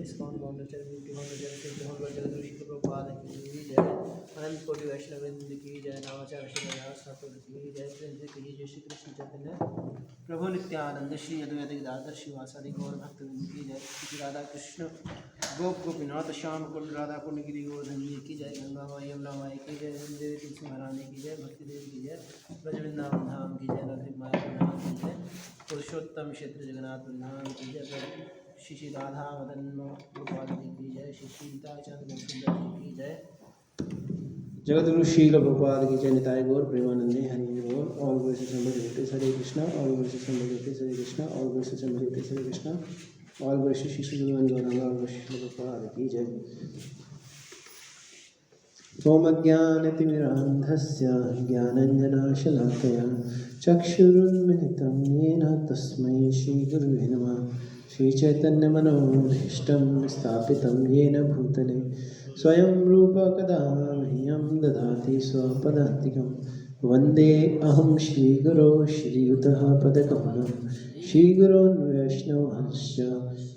ISKCON founder चल beauty founder चल सिद्ध फाउंडर चल गुरु श्री प्रभुपाद की जय। अनंत कोटि वैष्णव वृंद की जय। नामाचार्य श्री ठाकुर की जय। प्रिंस की जय। श्री कृष्ण चैतन्य प्रभु नित्यानंद श्री अद्वैत गदाधर श्रीवासादि गौर भक्तवृंद की जय। श्री राधा कृष्ण गोप गोपीनाथ श्याम कुंड राधा कुंड गिरी गोवर्धन की जय। गंगा माई यमुना माई की जय। देवी तुलसी महारानी की जय। भक्ति देवी की जय। ब्रज वृंदावन धाम की जय। नवद्वीप माया धाम की जय। पुरुषोत्तम क्षेत्र जगन्नाथ धाम की जय। श्री श्री राधा मदन गोपाल जी की जय। श्री सीता चंद्र सुंदर जी की जय। जगतगुरु शील प्रभुपाद की जय। निताय गौर प्रेमानंदे हरि बोल। ऑल वॉइसेस संबोधित हरे कृष्णा। ऑल वॉइसेस संबोधित हरे कृष्णा। ऑल वॉइसेस संबोधित Hare Krishna. All voices Shri Shri Gauranga all voices Prabhupada की जय। ओमज्ञानतिमिरान्धस्य ज्ञानञ्जनशलाकया चक्षुरुन्मिलितं येन तस्मै श्रीगुरुवे नमः। श्रीचैतन्यमनोभीष्टं स्थापितं येन भूतले स्वयं रूप कदा मह्यं ददाति स्वपदान्तिकं। वन्दे अहं श्रीगुरो श्रीयुतः पदकमलं। श्रीगुरोन् वैष्णवांश्च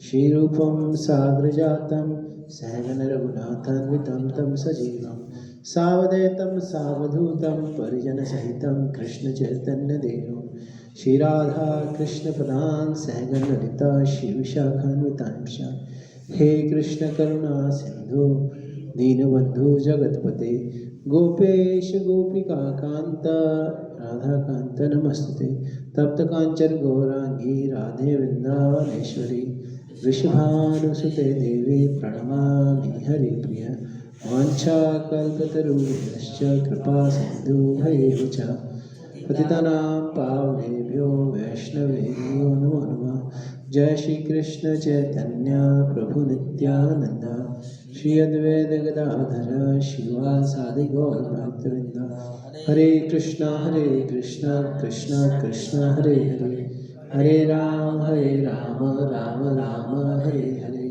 श्रीरूपं साग्रजातं सहगणरघुनाथान्वितं तं सजीवं सावधूतं सावधूतं परिजनसहितं कृष्णचैतन्यदेवं श्रीराधा कृष्णपदान् सहगणललिता श्रीविशाखान्वितांश्च। हे कृष्ण करुणा सिंधु दीनबंधु जगतपते गोपेश गोपिका कांत राधाकांत नमस्ते। तप्त कांचन गौरांगी राधे वृंदावनेश्वरी वृषभानुसुते देवी प्रणमामि हरिप्रिय। वाञ्छाकल्पतरुभ्यश्च कृपा सिन्धुभ्यैव च पतितानां पावनेभ्यो वैष्णवेभ्यो नमो नमः। जय श्री कृष्ण चैतन्य प्रभु नित्यानंद श्री अद्वैत गदाधर श्रीवासादि गौर भक्तवृंद। हरे कृष्णा कृष्णा कृष्णा हरे हरे हरे राम राम राम हरे हरे।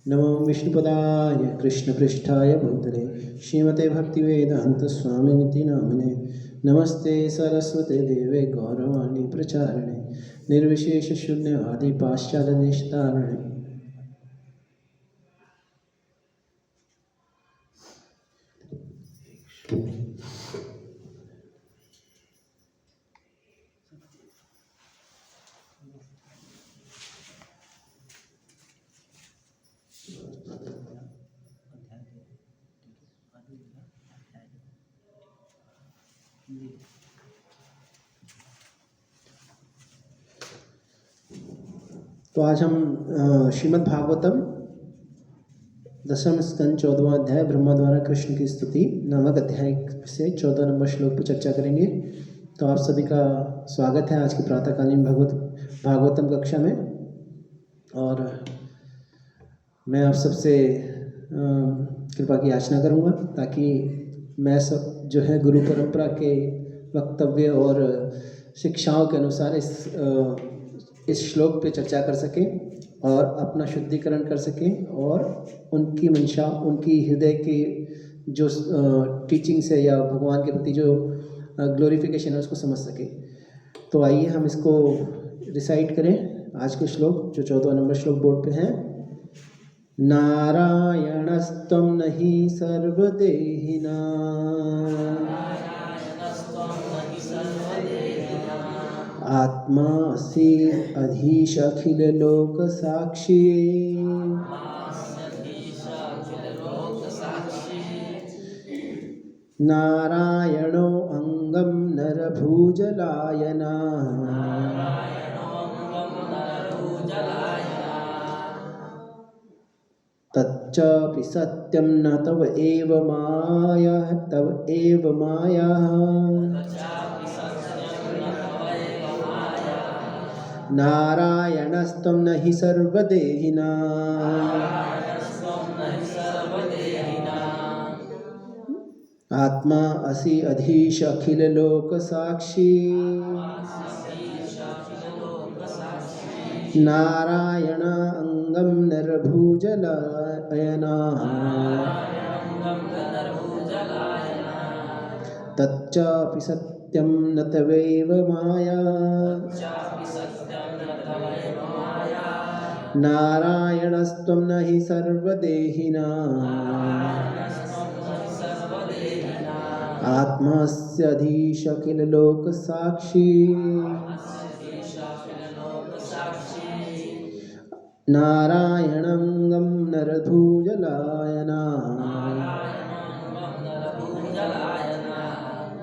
नमो विष्णुपदाय कृष्णपृष्ठाय भूतले श्रीमते भक्तिवेदांत स्वामिनिति नामिने। नमस्ते सरस्वते देवे गौरवाणी प्रचारिणे निर्विशेष शून्यवादी पाश्चात्यदेशतारिणे। तो आज हम श्रीमद् भागवतम दशम स्कंद 14वां अध्याय ब्रह्मा द्वारा कृष्ण की स्तुति नामक अध्याय से 14 नंबर श्लोक पर चर्चा करेंगे। तो आप सभी का स्वागत है आज की प्रातःकालीन भागवतम कक्षा में। और मैं आप सबसे कृपा की याचना करूंगा ताकि मैं सब जो है गुरु परंपरा के वक्तव्य और शिक्षाओं के अनुसार इस श्लोक पे चर्चा कर सकें और अपना शुद्धिकरण कर सकें और उनकी मंशा उनकी हृदय की जो टीचिंग्स है या भगवान के प्रति जो ग्लोरिफिकेशन है उसको समझ सकें। तो आइए हम इसको रिसाइट करें। आज के श्लोक जो 14 नंबर श्लोक बोर्ड पे हैं। नारायणस्त्वं नहि सर्वदेहिना आत्मा असि अधीश अखिल लोक साक्षी। नारायणो अंगम नरभुजलायना तच्चापि सत्यं न तव एव माया नारायणस्त्वं नहि सर्वदेहिना आत्मा असि अधीश अखिल लोक साक्षी। नारायण अंगम नरभुजलायना तच्चापि सत्यं न तवैव माया नारायणस्त्वं न हि सर्वदेहिनां आत्मास्यधीशखिललोकसाक्षी नारायणं गं नरभूजलायना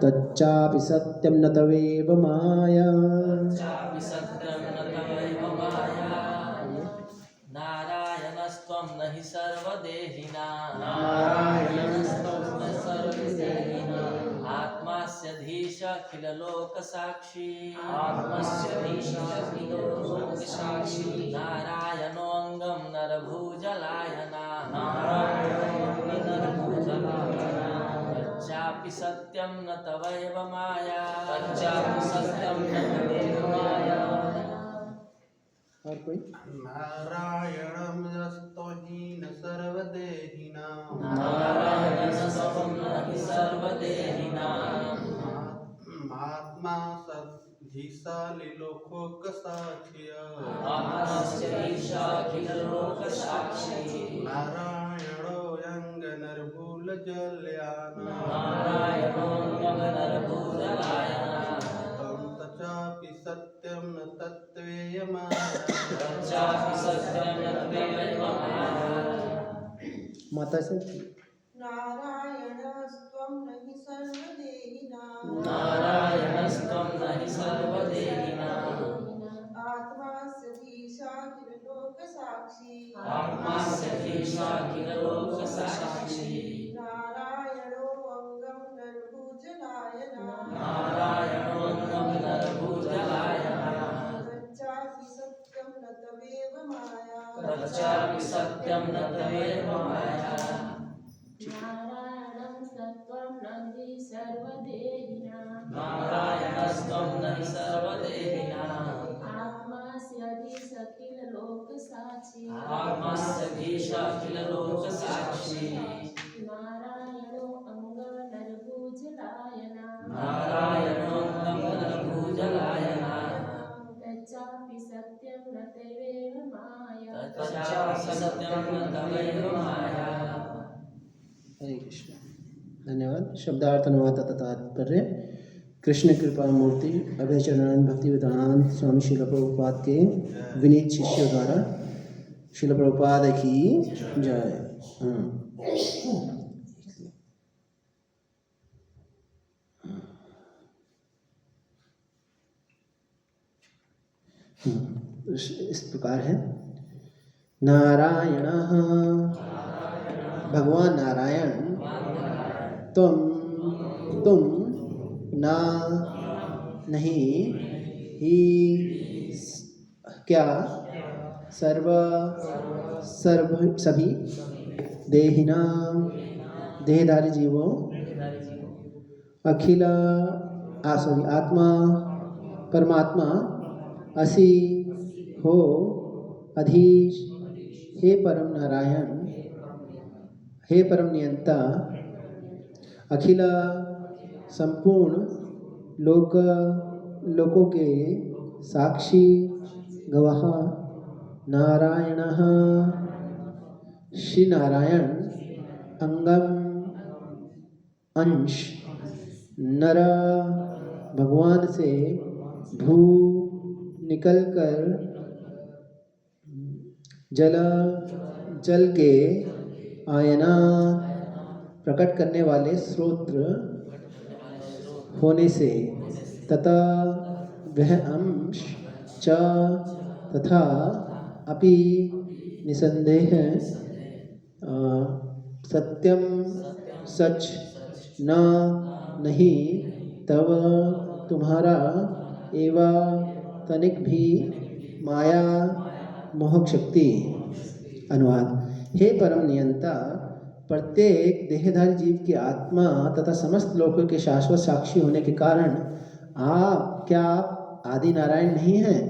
तच्चापि सत्यं न तवेव माया नारायणस्त्वं न हि सर्वदेहिनां आत्मास्यधीश अखिललोकसाक्षी नारायणोऽङ्गं नरभूजलायना तच्चापि सत्यं न तवैव माया और कोई नारायणं यस्तोहीन सर्वदेहिनां आत्मा नारायणो यङ्गनर्भूलजल्याना तं तचापि सत्यं न तत्त्वेयमाया माता से नारायणस्त्वं न हि सर्वदेहिनां आत्मास्यधीशाखिललोकसाक्षी नारायणो अङ्गं नरभूजलायना तच्चापि सत्यं न तवेव माया नारायणं सत्त्वं न हि सर्वदेहिनां आत्मास्यधीशखिललोकसाक्षी नारायणो अङ्गनरभूजलायना तच्चापि सत्यं न तवेव माया हरे कृष्ण। धन्यवाद। शब्दार्थ अनुवाद तथा तात्पर्य। कृष्ण कृपा मूर्ति अभय चरणानंद भक्ति वेदांत स्वामी शिल प्रभुपाद के विनीत शिष्यों द्वारा शिल प्रभुपाद की जय। इस प्रकार है। नारायण भगवान नारायण तुम ना नहीं ही क्या सभी देहिना देहधारी जीवों अखिल आत्मा परमात्मा असि हो अधीश हे परम नारायण हे परम नियंता अखिल संपूर्ण लोकों के साक्षी गवाह नारायण श्री नारायण अंगम अंश नर भगवान से भू निकलकर जल के आयना प्रकट करने वाले स्रोत्र होने से तथा वह अंश च तथा अपि निसंदेह सत्यम सच न नहीं तव तुम्हारा एवं तनिक भी माया मोहक शक्ति। अनुवाद। हे परम नियंता प्रत्येक देहधारी जीव की आत्मा तथा समस्त लोकों के शाश्वत साक्षी होने के कारण आप आदि नारायण नहीं हैं।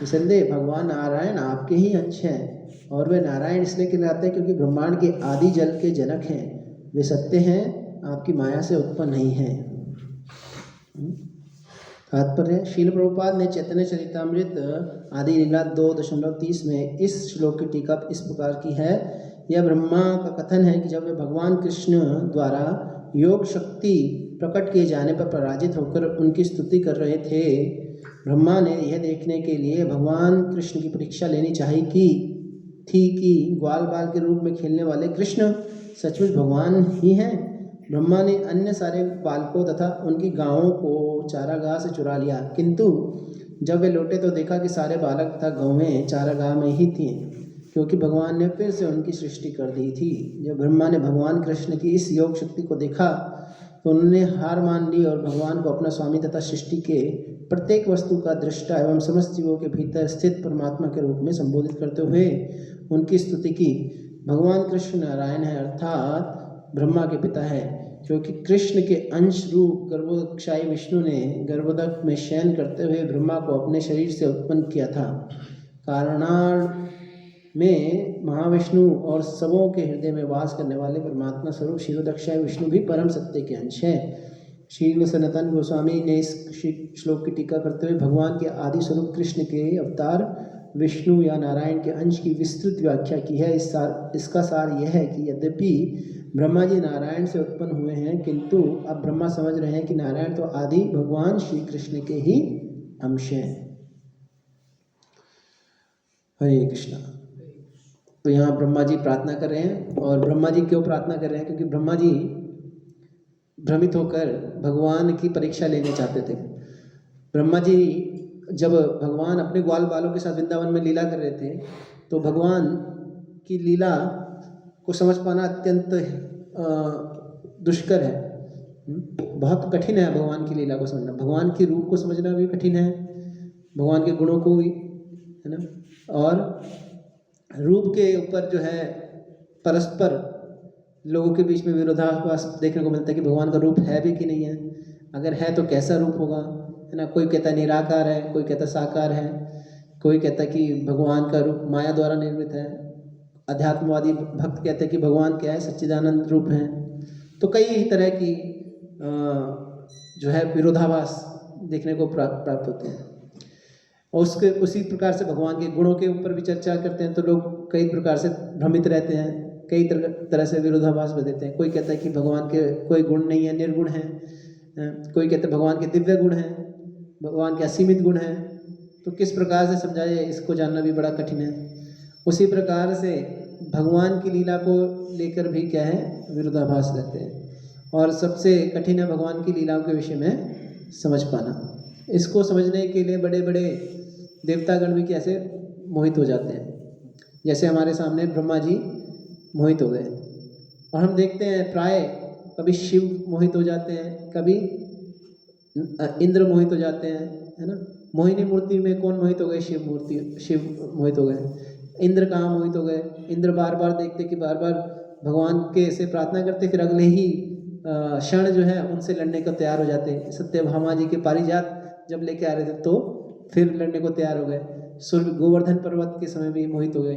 निसंदेह भगवान नारायण आपके ही अंश हैं और वे नारायण इसलिए कहलाते हैं क्योंकि ब्रह्मांड के आदि जल के जनक हैं। वे सत्य हैं, आपकी माया से उत्पन्न नहीं हैं। तात्पर्य शील प्रभुपाद ने चैतन्य चरितामृत आदि लीला 2.30 में इस श्लोक की टीका इस प्रकार की है। यह ब्रह्मा का कथन है कि जब वे भगवान कृष्ण द्वारा योग शक्ति प्रकट किए जाने पर पराजित होकर उनकी स्तुति कर रहे थे, ब्रह्मा ने यह देखने के लिए भगवान कृष्ण की परीक्षा लेनी चाहिए थी कि ग्वाल बाल के रूप में खेलने वाले कृष्ण सचमुच भगवान ही हैं। ब्रह्मा ने अन्य सारे बालकों तथा उनकी गायों को चारागाह से चुरा लिया, किंतु जब वे लौटे तो देखा कि सारे बालक तथा गौवें चारागाह में ही थीं, क्योंकि भगवान ने फिर से उनकी सृष्टि कर दी थी। जब ब्रह्मा ने भगवान कृष्ण की इस योग शक्ति को देखा तो उन्होंने हार मान ली और भगवान को अपना स्वामी तथा सृष्टि के प्रत्येक वस्तु का दृष्टा एवं समस्त जीवों के भीतर स्थित परमात्मा के रूप में संबोधित करते हुए उनकी स्तुति की। भगवान कृष्ण नारायण है, अर्थात ब्रह्मा के पिता है, क्योंकि कृष्ण के अंश रूप गर्भोदकशाही विष्णु ने गर्भोदक में शयन करते हुए ब्रह्मा को अपने शरीर से उत्पन्न किया था। कारणार्थ में महाविष्णु और सबों के हृदय में वास करने वाले परमात्मा स्वरूप क्षीरोदकशाही विष्णु भी परम सत्य के अंश है। श्री सनातन गोस्वामी ने इस श्लोक की टीका करते हुए भगवान के आदि स्वरूप कृष्ण के अवतार विष्णु या नारायण के अंश की विस्तृत व्याख्या की है। इसका सार यह है कि यद्यपि ब्रह्मा जी नारायण से उत्पन्न हुए हैं, किंतु अब ब्रह्मा समझ रहे हैं कि नारायण तो आदि भगवान श्री कृष्ण के ही अंश हैं। हरे कृष्णा। तो यहाँ ब्रह्मा जी प्रार्थना कर रहे हैं, और ब्रह्मा जी क्यों प्रार्थना कर रहे हैं? क्योंकि ब्रह्मा जी भ्रमित होकर भगवान की परीक्षा लेना चाहते थे। ब्रह्मा जी जब भगवान अपने ग्वाल बालों के साथ वृंदावन में लीला कर रहे थे, तो भगवान की लीला को समझ पाना अत्यंत दुष्कर है। बहुत कठिन है भगवान की लीला को समझना। भगवान के रूप को समझना भी कठिन है, भगवान के गुणों को भी, है ना। और रूप के ऊपर जो है परस्पर लोगों के बीच में विरोधाभास देखने को मिलता है कि भगवान का रूप है भी कि नहीं है, अगर है तो कैसा रूप होगा, है ना। कोई कहता है निराकार है, कोई कहता साकार है, कोई कहता है कि भगवान का रूप माया द्वारा निर्मित है। अध्यात्मवादी भक्त कहते हैं कि भगवान क्या है, सच्चिदानंद रूप है। तो कई तरह की जो है विरोधाभास देखने को प्राप्त होते हैं। और उसी प्रकार से भगवान के गुणों के ऊपर भी चर्चा करते हैं, तो लोग कई प्रकार से भ्रमित रहते हैं, कई तरह से विरोधाभास में देते हैं। कोई कहता है कि भगवान के कोई गुण नहीं है, निर्गुण है। कोई कहता है भगवान के दिव्य गुण हैं, भगवान के असीमित गुण हैं। तो किस प्रकार से समझाए, इसको जानना भी बड़ा कठिन है। उसी प्रकार से भगवान की लीला को लेकर भी क्या है, विरोधाभास रहते हैं। और सबसे कठिन है भगवान की लीलाओं के विषय में समझ पाना। इसको समझने के लिए बड़े बड़े देवतागण भी कैसे मोहित हो जाते हैं। जैसे हमारे सामने ब्रह्मा जी मोहित हो गए, और हम देखते हैं प्राय कभी शिव मोहित हो जाते हैं, कभी इंद्र मोहित हो जाते हैं, है ना। मोहिनी मूर्ति में कौन मोहित हो गए? शिव मोहित हो गए। इंद्र कहाँ मोहित हो गए? इंद्र बार बार देखते कि बार बार भगवान के से प्रार्थना करते, फिर अगले ही क्षण जो है उनसे लड़ने को तैयार हो जाते। सत्यभामा जी के पारिजात जब लेके आ रहे थे तो फिर लड़ने को तैयार हो गए। सूर्य गोवर्धन पर्वत के समय भी मोहित हो गए,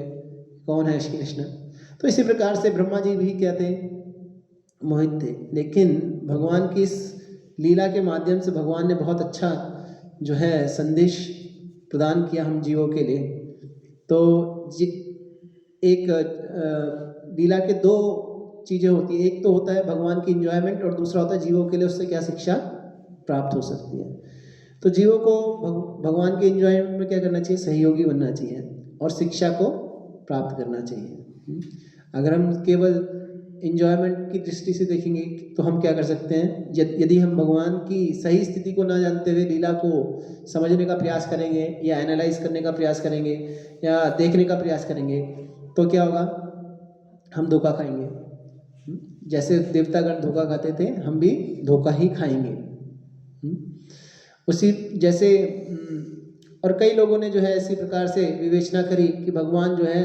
कौन है? श्री कृष्ण। तो इसी प्रकार से ब्रह्मा जी भी क्या थे? मोहित थे। लेकिन भगवान की इस लीला के माध्यम से भगवान ने बहुत अच्छा जो है संदेश प्रदान किया हम जीवों के लिए। तो एक लीला के दो चीज़ें होती है, एक तो होता है भगवान की इंजॉयमेंट, और दूसरा होता है जीवों के लिए उससे क्या शिक्षा प्राप्त हो सकती है। तो जीवों को भगवान के इंजॉयमेंट में क्या करना चाहिए? सहयोगी बनना चाहिए और शिक्षा को प्राप्त करना चाहिए। अगर हम केवल इंजॉयमेंट की दृष्टि से देखेंगे तो हम क्या कर सकते हैं? यदि हम भगवान की सही स्थिति को ना जानते हुए लीला को समझने का प्रयास करेंगे या एनालाइज करने का प्रयास करेंगे या देखने का प्रयास करेंगे तो क्या होगा? हम धोखा खाएंगे। जैसे देवतागण धोखा खाते थे, हम भी धोखा ही खाएंगे। उसी जैसे और कई लोगों ने जो है इसी प्रकार से विवेचना करी कि भगवान जो है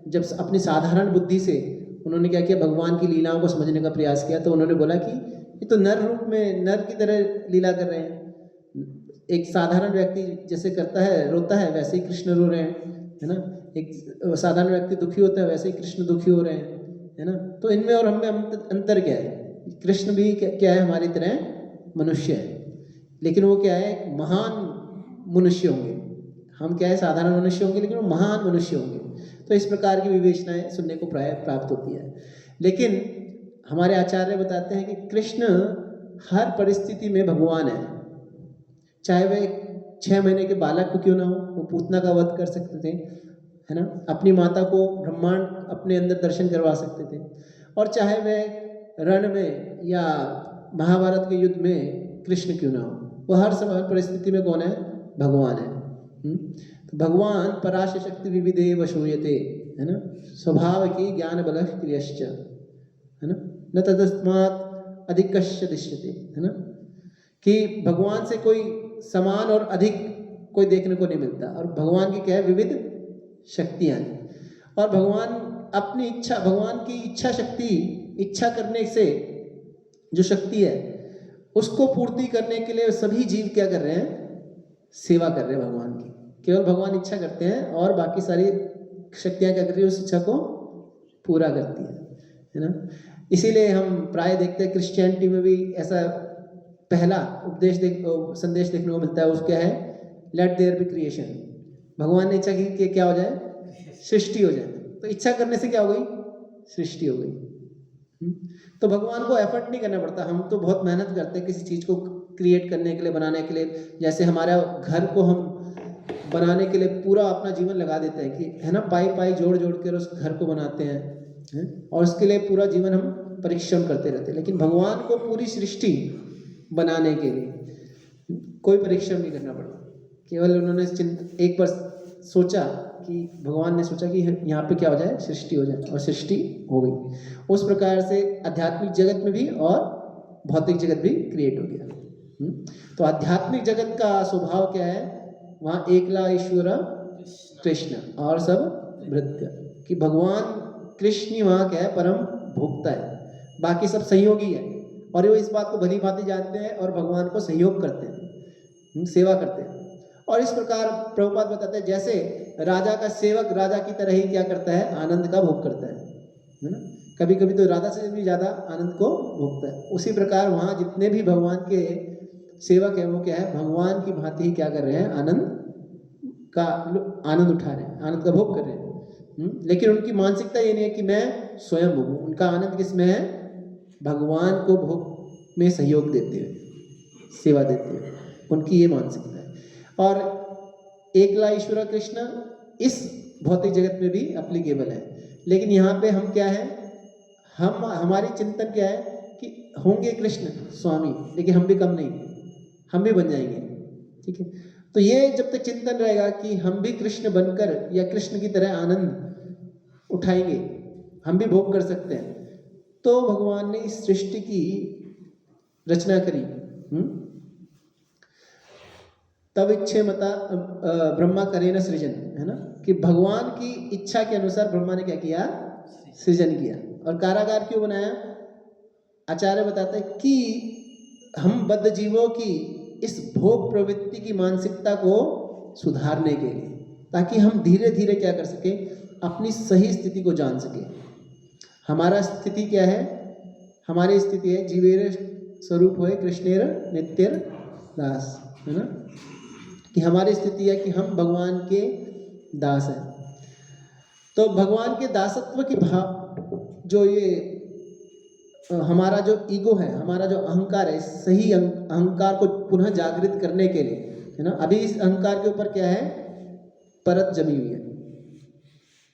जब अपनी साधारण बुद्धि से उन्होंने क्या किया, भगवान की लीलाओं को समझने का प्रयास किया, तो उन्होंने बोला कि ये तो नर रूप में नर की तरह लीला कर रहे हैं। एक साधारण व्यक्ति जैसे करता है, रोता है, वैसे ही कृष्ण रो रहे हैं, है ना। एक साधारण व्यक्ति दुखी होता है, वैसे ही कृष्ण दुखी हो रहे हैं, है ना। तो इनमें और हमें अंतर क्या है? कृष्ण भी क्या है? हमारी तरह मनुष्य है। लेकिन वो क्या है, एक महान मनुष्य होंगे। हम क्या है, साधारण मनुष्य होंगे, लेकिन वो महान मनुष्य होंगे। तो इस प्रकार की विवेचनाएं सुनने को प्राय प्राप्त होती है। लेकिन हमारे आचार्य बताते हैं कि कृष्ण हर परिस्थिति में भगवान है। चाहे वह 6 महीने के बालक को क्यों ना हो, वो पूतना का वध कर सकते थे, है ना। अपनी माता को ब्रह्मांड अपने अंदर दर्शन करवा सकते थे। और चाहे वह रण में या महाभारत के युद्ध में कृष्ण क्यों ना हो, वो हर समय हर परिस्थिति में कौन है, भगवान है। तो भगवान पराशर शक्ति विविधेव श्रूयते, है ना। स्वभाव की ज्ञान बल क्रियश्च, है ना, न तदस्मात् अधिकश्च दृश्यते, है ना। कि भगवान से कोई समान और अधिक कोई देखने को नहीं मिलता। और भगवान की क्या है, विविध शक्तियाँ हैं। और भगवान अपनी इच्छा, भगवान की इच्छा शक्ति, इच्छा करने से जो शक्ति है उसको पूर्ति करने के लिए सभी जीव क्या कर रहे हैं, सेवा कर रहे हैं भगवान की। केवल भगवान इच्छा करते हैं और बाकी सारी शक्तियाँ क्या कर रही है, उस इच्छा को पूरा करती है ना। इसीलिए हम प्राय देखते हैं क्रिश्चियनिटी में भी ऐसा पहला उपदेश संदेश देखने को मिलता है। उसका क्या है, लेट देयर बी क्रिएशन। भगवान ने इच्छा की कि क्या हो जाए, सृष्टि हो जाए। तो इच्छा करने से क्या हो गई, सृष्टि हो गई। तो भगवान को एफर्ट नहीं करना पड़ता। हम तो बहुत मेहनत करते हैं किसी चीज़ को क्रिएट करने के लिए, बनाने के लिए। जैसे हमारा घर को हम बनाने के लिए पूरा अपना जीवन लगा देते हैं कि, है ना, पाई पाई जोड़ जोड़ कर उस घर को बनाते हैं, और उसके लिए पूरा जीवन हम परिश्रम करते रहते हैं। लेकिन भगवान को पूरी सृष्टि बनाने के लिए कोई परिश्रम नहीं करना पड़ा। केवल उन्होंने एक बार सोचा कि, भगवान ने सोचा कि यहाँ पे क्या हो जाए, सृष्टि हो जाए, और सृष्टि हो गई। उस प्रकार से आध्यात्मिक जगत में भी और भौतिक जगत भी क्रिएट हो गया। तो आध्यात्मिक जगत का स्वभाव क्या है, वहाँ एकला ईश्वर कृष्ण और सब भृत्य, कि भगवान कृष्ण ही वहाँ क्या है, परम भोक्ता है, बाकी सब सहयोगी है। और वो इस बात को भली भांति जानते हैं और भगवान को सहयोग करते हैं, सेवा करते हैं। और इस प्रकार प्रभुपाद बताते हैं, जैसे राजा का सेवक राजा की तरह ही क्या करता है, आनंद का भोग करता है ना। कभी कभी तो राजा से भी ज़्यादा आनंद को भोगता है। उसी प्रकार वहाँ जितने भी भगवान के सेवक हैं, वो क्या है, भगवान की भांति ही क्या कर रहे हैं, आनंद उठा रहे हैं, आनंद का भोग कर रहे हैं। लेकिन उनकी मानसिकता ये नहीं है कि मैं स्वयं भोगूं। उनका आनंद किस में है, भगवान को भोग में सहयोग देते हुए, सेवा देते हुए, उनकी ये मानसिकता है। और एकला ईश्वर कृष्ण इस भौतिक जगत में भी एप्लीकेबल है। लेकिन यहाँ पे हम क्या है, हमारी चिंतन क्या है कि होंगे कृष्ण स्वामी, लेकिन हम भी कम नहीं, हम भी बन जाएंगे। ठीक है, तो ये जब तक चिंतन रहेगा कि हम भी कृष्ण बनकर या कृष्ण की तरह आनंद उठाएंगे, हम भी भोग कर सकते हैं, तो भगवान ने इस सृष्टि की रचना करी। तब इच्छे मता ब्रह्मा करे न सृजन, है ना, कि भगवान की इच्छा के अनुसार ब्रह्मा ने क्या किया, सृजन किया। और कारागार क्यों बनाया, आचार्य बताते हैं कि हम बद्ध जीवों की इस भोग प्रवृत्ति की मानसिकता को सुधारने के लिए, ताकि हम धीरे धीरे क्या कर सके, अपनी सही स्थिति को जान सके। हमारा स्थिति क्या है, हमारी स्थिति है जीवेर स्वरूप होए कृष्णेर नित्यर दास, है ना, कि हमारी स्थिति है कि हम भगवान के दास हैं। तो भगवान के दासत्व की भाव, जो ये हमारा जो ईगो है, हमारा जो अहंकार है, सही अहंकार को पुनः जागृत करने के लिए, है ना। अभी इस अहंकार के ऊपर क्या है, परत जमी हुई है।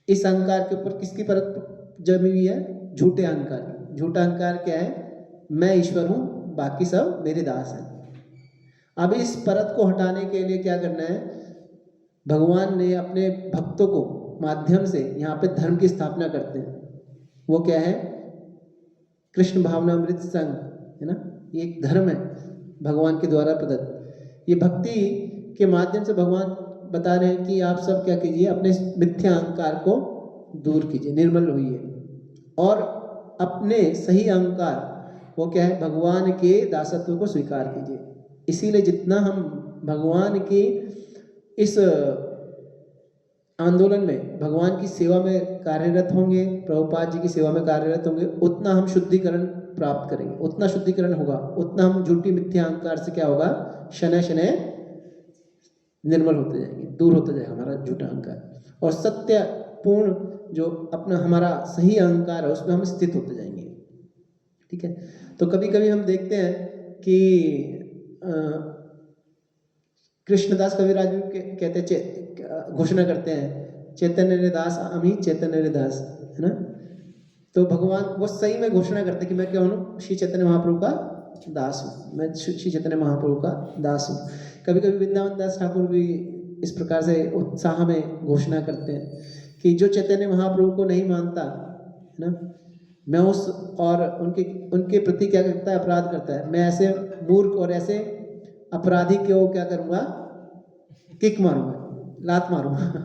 इस अहंकार के ऊपर किसकी परत जमी हुई है, झूठे अहंकार की। झूठा अहंकार क्या है, मैं ईश्वर हूँ, बाकी सब मेरे दास हैं। अब इस परत को हटाने के लिए क्या करना है, भगवान ने अपने भक्तों को माध्यम से यहाँ पे धर्म की स्थापना करते हैं। वो क्या है, कृष्ण भावनामृत संघ, है ना, ये एक धर्म है भगवान के द्वारा प्रदत्त। ये भक्ति के माध्यम से भगवान बता रहे हैं कि आप सब क्या कीजिए, अपने मिथ्या अहंकार को दूर कीजिए, निर्मल होइए, और अपने सही अहंकार, वो क्या है, भगवान के दासत्व को स्वीकार कीजिए। इसीलिए जितना हम भगवान की इस आंदोलन में भगवान की सेवा में कार्यरत होंगे, प्रभुपाद जी की सेवा में कार्यरत होंगे, उतना हम शुद्धिकरण प्राप्त करेंगे, उतना शुद्धिकरण होगा, उतना हम झूठी मिथ्या अहंकार से क्या होगा, शनय शनय निर्मल होते जाएंगे, दूर होता जाएगा हमारा झूठा अहंकार, और सत्य पूर्ण जो अपना हमारा सही अहंकार है उसमें हम स्थित होते जाएंगे। ठीक है। तो कभी कभी हम देखते हैं कि कृष्णदास कविराज कहते घोषणा करते हैं, चैतन्य रे दास अमी चैतन्य रे दास, है ना। तो भगवान वो सही में घोषणा करते हैं कि मैं क्या हूँ, श्री चैतन्य महाप्रभु का दास हूँ, मैं श्री चैतन्य महाप्रभु का दास हूँ। कभी कभी वृंदावन दास ठाकुर भी इस प्रकार से उत्साह में घोषणा करते हैं कि जो चैतन्य महाप्रभु को नहीं मानता, है ना, मैं उस और उनके प्रति क्या करता है, अपराध करता है, मैं ऐसे मूर्ख और ऐसे अपराधी को क्या करूँगा, किक मारूंगा, लात मारूंगा।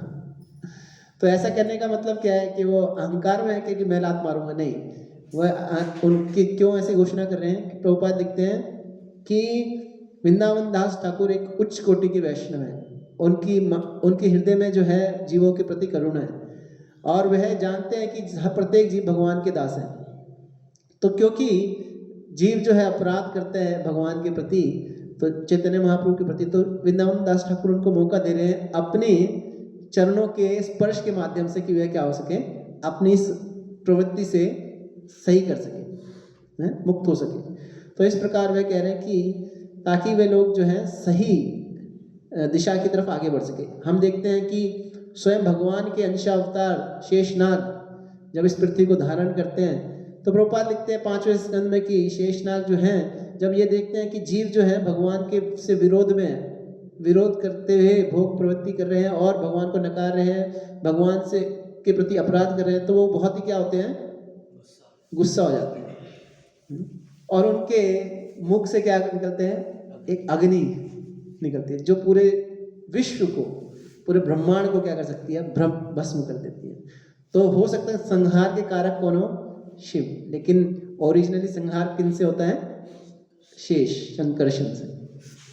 तो ऐसा करने का मतलब क्या है कि वो अहंकार में है कि मैं लात मारूंगा, नहीं, वह उनकी क्यों ऐसी घोषणा कर रहे हैं कि प्रभुपाद लिखते हैं कि वृंदावन दास ठाकुर एक उच्च कोटि के वैष्णव है, उनके हृदय में जो है जीवों के प्रति करुणा है, और वह जानते हैं कि प्रत्येक जीव भगवान के दास है। तो क्योंकि जीव जो है अपराध करते हैं भगवान के प्रति, तो चैतन्य महाप्रभु के प्रति, तो वृंदावन दास ठाकुर उनको मौका दे रहे हैं अपने चरणों के स्पर्श के माध्यम से कि वे क्या हो सके, अपनी इस प्रवृत्ति से सही कर सके, मुक्त हो सके। तो इस प्रकार वे कह रहे हैं कि ताकि वे लोग जो है सही दिशा की तरफ आगे बढ़ सके। हम देखते हैं कि स्वयं भगवान के अंशावतार शेषनाग जब इस पृथ्वी को धारण करते हैं, तो प्रभुपाद लिखते हैं 5वें स्कंद में कि शेषनाग जो हैं जब ये देखते हैं कि जीव जो है भगवान के से विरोध करते हुए भोग प्रवृत्ति कर रहे हैं और भगवान को नकार रहे हैं, भगवान से के प्रति अपराध कर रहे हैं, तो वो बहुत ही क्या होते हैं, गुस्सा हो जाते हैं, और उनके मुख से क्या निकलते हैं, एक अग्नि निकलती है जो पूरे विश्व को, पूरे ब्रह्मांड को क्या कर सकती है, भस्म कर देती है। तो हो सकता है संहार के कारक कौन हो, शिव, लेकिन ओरिजिनली संहार किन से होता है, शेष संकर्षण से।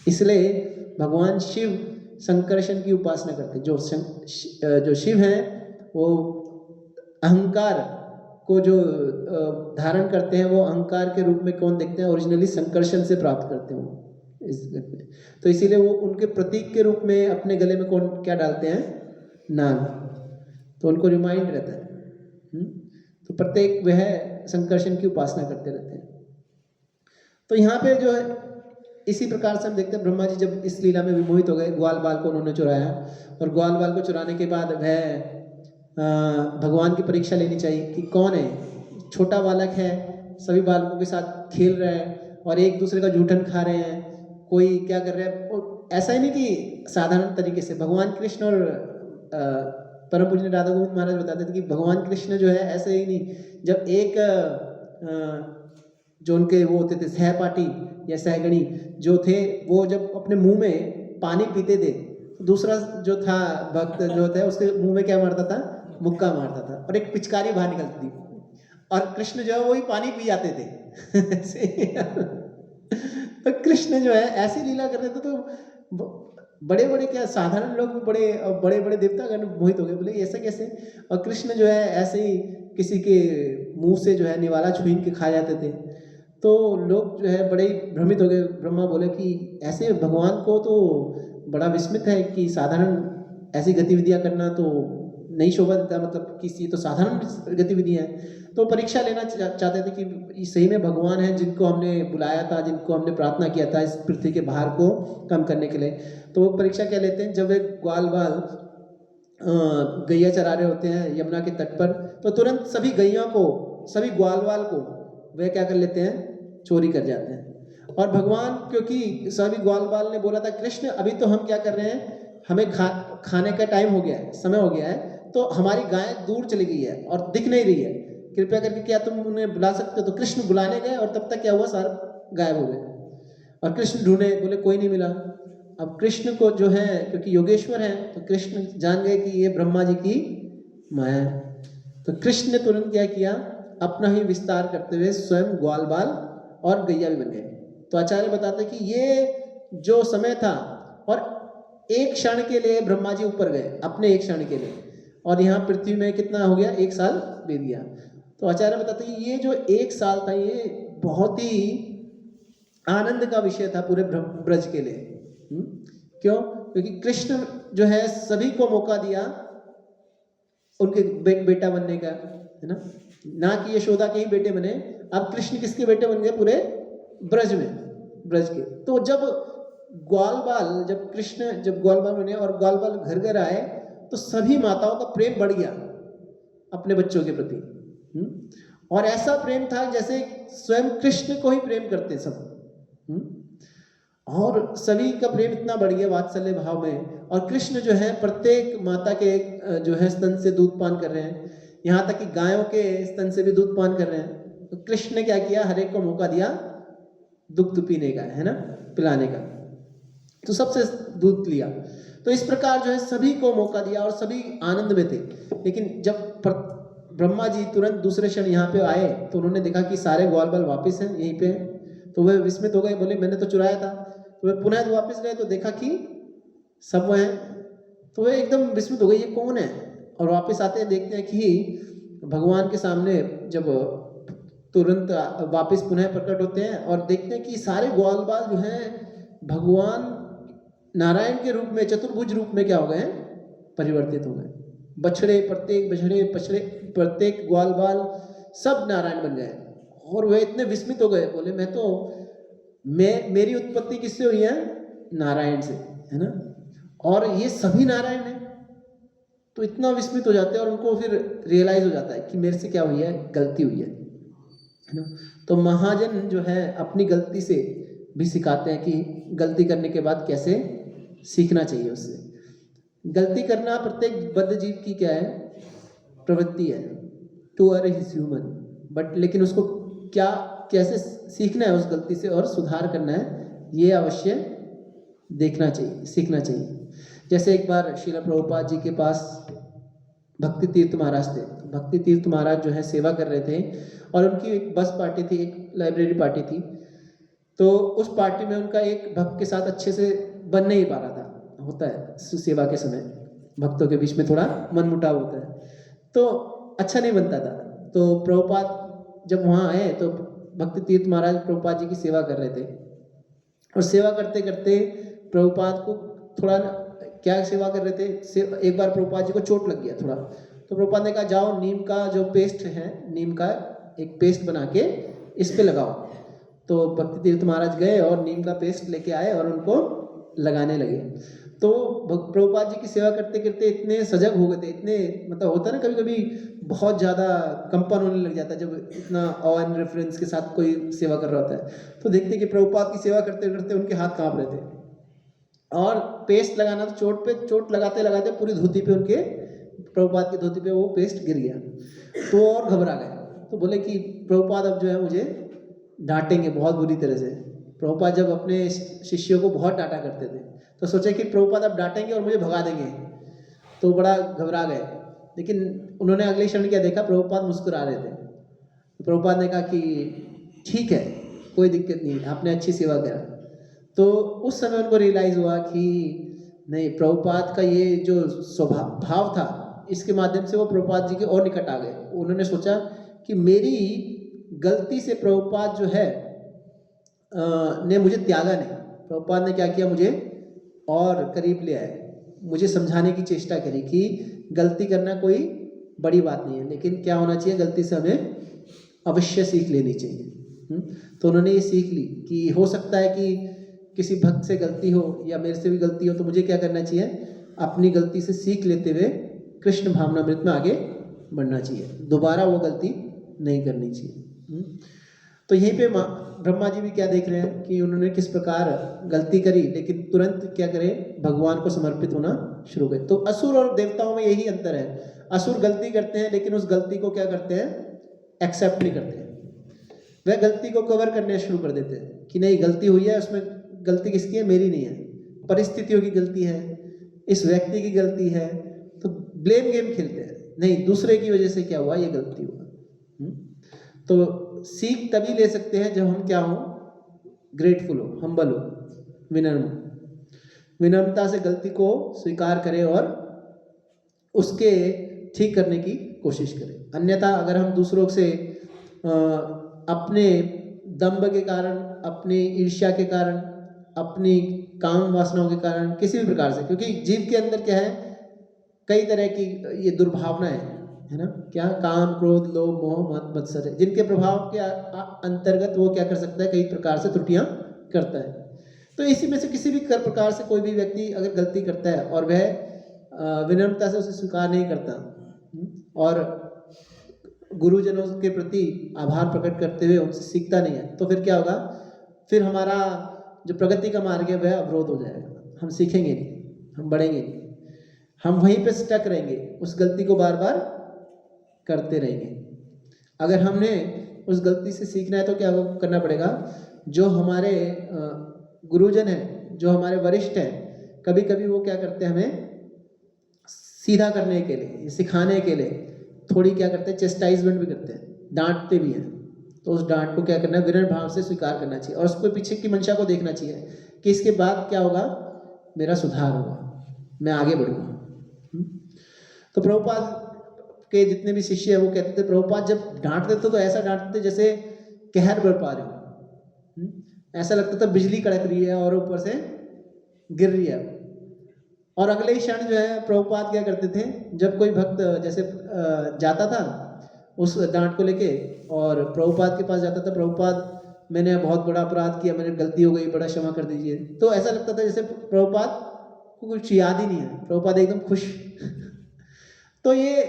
इसलिए भगवान शिव संकर्षण की उपासना करते हैं। जो शिव हैं वो अहंकार को जो धारण करते हैं, वो अहंकार के रूप में कौन देखते हैं, ओरिजिनली संकर्षण से प्राप्त करते हैं इस जगत में। तो इसीलिए वो उनके प्रतीक के रूप में अपने गले में कौन क्या डालते हैं, नाग, तो उनको रिमाइंड रहता है। तो प्रत्येक वह संकर्षण की उपासना करते रहते हैं। तो यहाँ पे जो है इसी प्रकार से हम देखते हैं ब्रह्मा जी जब इस लीला में विमोहित हो गए, ग्वाल बाल को उन्होंने चुराया, और ग्वाल बाल को चुराने के बाद वह भगवान की परीक्षा लेनी चाहिए कि कौन है, छोटा बालक है, सभी बालकों के साथ खेल रहा है और एक दूसरे का जूठन खा रहे हैं, कोई क्या कर रहा है, ऐसा ही नहीं कि साधारण तरीके से भगवान कृष्ण और परम पूज्य राधा गोविंद महाराज बताते थे कि भगवान कृष्ण जो है ऐसे ही नहीं, जब एक जो उनके वो होते थे सहपाठी या सहगणी जो थे, वो जब अपने मुंह में पानी पीते थे, दूसरा जो था भक्त जो था उसके मुंह में क्या मारता था, मुक्का मारता था, और एक पिचकारी बाहर निकलती थी, और कृष्ण जो है वही पानी पी जाते थे। तो कृष्ण जो है ऐसी लीला कर रहे थे, तो बड़े बड़े क्या साधारण लोग भी बड़े बड़े देवतागण मोहित हो गए, बोले ऐसा कैसे, और कृष्ण जो है ऐसे ही किसी के मुंह से जो है निवाला छीन के खा जाते थे। तो लोग जो है बड़े ही भ्रमित हो गए। ब्रह्मा बोले कि ऐसे भगवान को तो बड़ा विस्मित है कि साधारण ऐसी गतिविधियां करना तो नहीं शोभा देता, मतलब किसी तो साधारण गतिविधियां हैं। तो परीक्षा लेना चाहते थे कि सही में भगवान है जिनको हमने बुलाया था, जिनको हमने प्रार्थना किया था इस पृथ्वी के भार को कम करने के लिए। तो वो परीक्षा क्या लेते हैं, जब एक ग्वाल बाल गैया चरा रहे होते हैं यमुना के तट पर, तो तुरंत सभी गैया को, सभी ग्वाल बाल को वे क्या कर लेते हैं, चोरी कर जाते हैं। और भगवान, क्योंकि सभी ग्वाल बाल ने बोला था कृष्ण अभी तो हम क्या कर रहे हैं, हमें खाने का टाइम हो गया है, समय हो गया है, तो हमारी गाय दूर चली गई है और दिख नहीं रही है, कृपया करके क्या तुम उन्हें बुला सकते हो। तो कृष्ण बुलाने गए और तब तक क्या हुआ, सारा गायब हो गए, और कृष्ण ढूंढे, बोले कोई नहीं मिला। अब कृष्ण को जो है, क्योंकि योगेश्वर हैं, तो कृष्ण जान गए कि ये ब्रह्मा जी की माया है। तो कृष्ण ने तुरंत क्या किया, अपना ही विस्तार करते हुए स्वयं ग्वाल बाल और गैया भी बन गए। तो आचार्य बताते कि ये जो समय था, और एक क्षण के लिए ब्रह्मा जी ऊपर गए, अपने एक क्षण के लिए, और यहाँ पृथ्वी में कितना हो गया, 1 साल बीत गया। तो आचार्य बताते हैं ये जो 1 साल था ये बहुत ही आनंद का विषय था पूरे ब्रज के लिए। क्यों? क्योंकि कृष्ण जो है सभी को मौका दिया उनके बेटा बनने का, है ना कि यशोदा के ही बेटे बने, अब कृष्ण किसके बेटे बन गए पूरे ब्रज के। तो जब ग्वाल बाल बने और ग्वाल बाल घर घर आए तो सभी माताओं का प्रेम बढ़ गया अपने बच्चों के प्रति। और ऐसा प्रेम था जैसे स्वयं कृष्ण को ही प्रेम करते सब। और सभी का प्रेम इतना बढ़ गया वात्सल्य भाव में, और कृष्ण जो है प्रत्येक माता के जो है स्तन से दूध पान कर रहे हैं, यहाँ तक कि गायों के स्तन से भी दूध पान कर रहे हैं। तो कृष्ण ने क्या किया, हर एक को मौका दिया दुग्ध पीने का, है ना, पिलाने का, तो सबसे दूध लिया। तो इस प्रकार जो है सभी को मौका दिया और सभी आनंद में थे। लेकिन जब ब्रह्मा जी तुरंत दूसरे क्षण यहाँ पे आए तो उन्होंने देखा कि सारे ग्वाल बाल वापिस हैं यहीं पे हैं। तो वे विस्मित हो गए, बोले मैंने तो चुराया था। तो वे पुनः वापस गए तो देखा कि सब वो हैं। तो वे एकदम विस्मित हो गए, ये कौन है। और वापस आते हैं देखते हैं कि भगवान के सामने जब तुरंत वापस पुनः प्रकट होते हैं और देखते हैं कि सारे ग्वाल बाल जो हैं भगवान नारायण के रूप में, चतुर्भुज रूप में क्या हो गए, परिवर्तित हो गए। प्रत्येक ग्वाल बाल सब नारायण बन गए। और वे इतने विस्मित हो गए, बोले मेरी उत्पत्ति किससे हुई है, नारायण से, है ना, और ये सभी नारायण हैं। तो इतना विस्मित हो जाते हैं और उनको फिर रियलाइज हो जाता है कि मेरे से क्या हुई है, गलती हुई है ना। तो महाजन जो है अपनी गलती से भी सिखाते हैं कि गलती करने के बाद कैसे सीखना चाहिए उससे। गलती करना प्रत्येक बद्ध जीव की क्या है, प्रवृत्ति है, to err is human, but लेकिन उसको कैसे सीखना है उस गलती से और सुधार करना है, ये अवश्य देखना चाहिए, सीखना चाहिए। जैसे एक बार श्रील प्रभुपाद जी के पास भक्ति तीर्थ महाराज थे। भक्ति तीर्थ महाराज जो है सेवा कर रहे थे और उनकी एक बस पार्टी थी, एक लाइब्रेरी पार्टी थी। तो उस पार्टी में उनका एक भक्त के साथ अच्छे से बन नहीं पा रहा था। होता है सेवा के समय भक्तों के बीच में थोड़ा मनमुटाव होता है, तो अच्छा नहीं बनता था। तो प्रभुपाद जब वहाँ आए तो भक्ति तीर्थ महाराज प्रभुपाद जी की सेवा कर रहे थे और सेवा करते करते प्रभुपाद को थोड़ा क्या सेवा कर रहे थे, एक बार प्रभुपाद जी को चोट लग गया थोड़ा। तो प्रभुपाद ने कहा जाओ नीम का जो पेस्ट है, नीम का एक पेस्ट बना के इस पे लगाओ। तो भक्ति तीर्थ महाराज गए और नीम का पेस्ट लेके आए और उनको लगाने लगे। तो प्रभुपाद जी की सेवा करते करते इतने सजग हो गए थे, इतने मतलब होता है ना कभी कभी बहुत ज़्यादा कंपन होने लग जाता है जब इतना ऑ एंड रेफरेंस के साथ कोई सेवा कर रहा होता है। तो देखते कि प्रभुपाद की सेवा करते करते उनके हाथ कांप रहे थे और पेस्ट लगाना तो चोट पे चोट लगाते लगाते पूरी धोती पे, उनके प्रभुपाद की धोती पे वो पेस्ट गिर गया। तो और घबरा गए। तो बोले कि प्रभुपाद अब जो है मुझे डांटेंगे बहुत बुरी तरह से। प्रभुपाद जब अपने शिष्यों को बहुत डांटा करते थे तो सोचे कि प्रभुपाद अब डांटेंगे और मुझे भगा देंगे, तो बड़ा घबरा गए। लेकिन उन्होंने अगले क्षण क्या देखा, प्रभुपाद मुस्कुरा रहे थे। तो प्रभुपाद ने कहा कि ठीक है कोई दिक्कत नहीं, आपने अच्छी सेवा करा। तो उस समय उनको रियलाइज हुआ कि नहीं, प्रभुपाद का ये जो स्वभाव भाव था इसके माध्यम से वो प्रभुपाद जी के और निकट आ गए। उन्होंने सोचा कि मेरी गलती से प्रभुपाद जो है ने मुझे त्यागा नहीं। प्रभुपाद ने क्या किया, मुझे और करीब ले आए, मुझे समझाने की चेष्टा करी कि गलती करना कोई बड़ी बात नहीं है, लेकिन क्या होना चाहिए, गलती से हमें अवश्य सीख लेनी चाहिए। तो उन्होंने ये सीख ली कि हो सकता है कि किसी भक्त से गलती हो या मेरे से भी गलती हो, तो मुझे क्या करना चाहिए, अपनी गलती से सीख लेते हुए कृष्ण भावनामृत में आगे बढ़ना चाहिए, दोबारा वो गलती नहीं करनी चाहिए। तो यहीं पे ब्रह्मा जी भी क्या देख रहे हैं कि उन्होंने किस प्रकार गलती करी, लेकिन तुरंत क्या करें, भगवान को समर्पित होना शुरू करें। तो असुर और देवताओं में यही अंतर है। असुर गलती करते हैं लेकिन उस गलती को क्या करते हैं, एक्सेप्ट नहीं करते हैं। वह गलती को कवर करने शुरू कर देते हैं कि नहीं गलती हुई है, उसमें गलती किसकी है, मेरी नहीं है, परिस्थितियों की गलती है, इस व्यक्ति की गलती है। तो ब्लेम गेम खेलते हैं, नहीं दूसरे की वजह से क्या हुआ, ये गलती हुआ। तो सीख तभी ले सकते हैं जब हम क्या हो, ग्रेटफुल हो, हम्बल हो, विनम्रता से गलती को स्वीकार करें और उसके ठीक करने की कोशिश करें। अन्यथा अगर हम दूसरों से अपने दंभ के कारण, अपनी ईर्ष्या के कारण, अपनी काम वासनाओं के कारण, किसी भी प्रकार से, क्योंकि जीव के अंदर क्या है, कई तरह की ये दुर्भावनाएं है ना, क्या काम, क्रोध, लोभ, मोह, मद, मत्सर, जिनके प्रभाव के अंतर्गत वो क्या कर सकता है, कई प्रकार से त्रुटियां करता है। तो इसी में से किसी भी प्रकार से कोई भी व्यक्ति अगर गलती करता है और वह विनम्रता से उसे स्वीकार नहीं करता और गुरुजनों के प्रति आभार प्रकट करते हुए उनसे सीखता नहीं है, तो फिर क्या होगा, फिर हमारा जो प्रगति का मार्ग है वह अवरोध हो जाएगा। हम सीखेंगे नहीं, हम बढ़ेंगे नहीं, हम वहीं पे स्टक रहेंगे, उस गलती को बार बार करते रहेंगे। अगर हमने उस गलती से सीखना है तो क्या करना पड़ेगा, जो हमारे गुरुजन हैं, जो हमारे वरिष्ठ हैं, कभी कभी वो क्या करते हैं, हमें सीधा करने के लिए, सिखाने के लिए थोड़ी क्या करते हैं, चेस्टाइजमेंट भी करते हैं, डांटते भी हैं। तो उस डांट को क्या करना है, विनम्र भाव से स्वीकार करना चाहिए और उसको पीछे की मंशा को देखना चाहिए कि इसके बाद क्या होगा, मेरा सुधार होगा, मैं आगे बढ़ूंगा। तो प्रभुपाद के जितने भी शिष्य हैं वो कहते थे, प्रभुपाद जब डांटते थे तो ऐसा डांटते थे जैसे कहर बरपा रहे हो, ऐसा लगता था बिजली कड़क रही है और ऊपर से गिर रही है। और अगले ही क्षण जो है प्रभुपाद क्या करते थे, जब कोई भक्त जैसे जाता था उस डांट को लेके और प्रभुपाद के पास जाता था, प्रभुपाद मैंने बहुत बड़ा अपराध किया, मैंने गलती हो गई, बड़ा क्षमा कर दीजिए, तो ऐसा लगता था जैसे प्रभुपाद को कुछ याद ही नहीं है, प्रभुपाद एकदम खुश। तो ये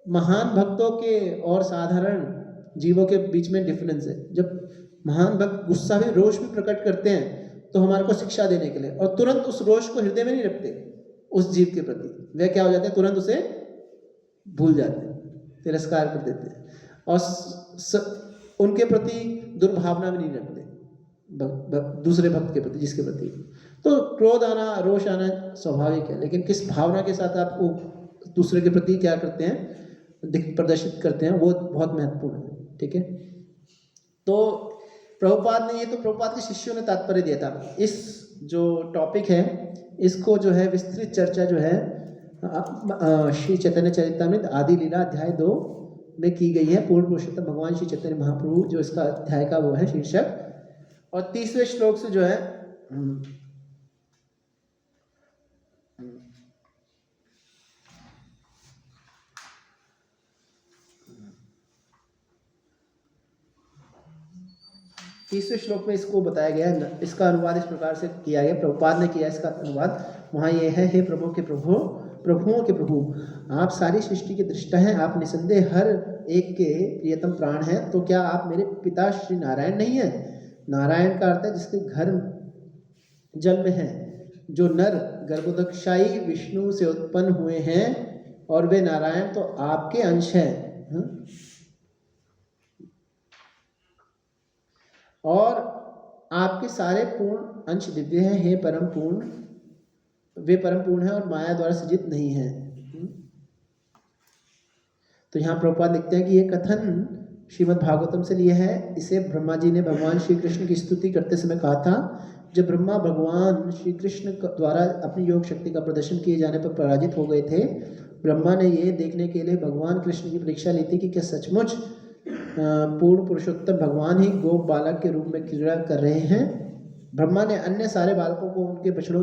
महान भक्तों के और साधारण जीवों के बीच में डिफरेंस है। जब महान भक्त गुस्सा भी, रोष भी प्रकट करते हैं तो हमारे को शिक्षा देने के लिए, और तुरंत उस रोष को हृदय में नहीं रखते उस जीव के प्रति, वे क्या हो जाते हैं, तुरंत उसे भूल जाते हैं, तिरस्कार कर देते हैं और उनके प्रति दुर्भावना भी नहीं रखते दूसरे भक्त के प्रति, जिसके प्रति। तो क्रोध आना, रोष आना स्वाभाविक है, लेकिन किस भावना के साथ आप दूसरे के प्रति क्या करते हैं, प्रदर्शित करते हैं, वो बहुत महत्वपूर्ण है। ठीक है, तो प्रभुपाद ने, ये तो प्रभुपाद के शिष्यों ने तात्पर्य दिया था। इस जो टॉपिक है इसको जो है विस्तृत चर्चा जो है श्री चैतन्य चरितामृत आदि लीला अध्याय 2 में की गई है। पूर्ण पुरुषोत्तम भगवान श्री चैतन्य महाप्रभु जो इसका अध्याय का वो है शीर्षक, और 30वें श्लोक से जो है 30वें श्लोक में इसको बताया गया है। इसका अनुवाद इस प्रकार से किया गया, प्रभुपाद ने किया इसका अनुवाद। वहाँ ये है, हे प्रभु के प्रभु, प्रभुओं के प्रभु, आप सारी सृष्टि के दृष्टा हैं, आप निसंदेह हर एक के प्रियतम प्राण हैं, तो क्या आप मेरे पिता श्री नारायण नहीं हैं? नारायण का अर्थ है जिसके घर जल में है, जो नर गर्भोदकशायी विष्णु से उत्पन्न हुए हैं, और वे नारायण तो आपके अंश हैं। और आपके सारे पूर्ण अंश दिव्य हैं, हे परम पूर्ण, वे परम पूर्ण हैं और माया द्वारा सृजित नहीं हैं। तो यहाँ प्रभुपाद लिखते हैं कि ये कथन श्रीमद् भागवतम से लिया है। इसे ब्रह्मा जी ने भगवान श्री कृष्ण की स्तुति करते समय कहा था। जब ब्रह्मा भगवान श्री कृष्ण द्वारा अपनी योग शक्ति का प्रदर्शन किए जाने पर पराजित हो गए थे, ब्रह्मा ने ये देखने के लिए भगवान कृष्ण की परीक्षा ली थी कि क्या सचमुच पूर्ण पुरुषोत्तम भगवान ही गोप बालक के रूप में क्रीड़ा कर रहे हैं। ब्रह्मा ने अन्य सारे बालकों को उनके बछड़ों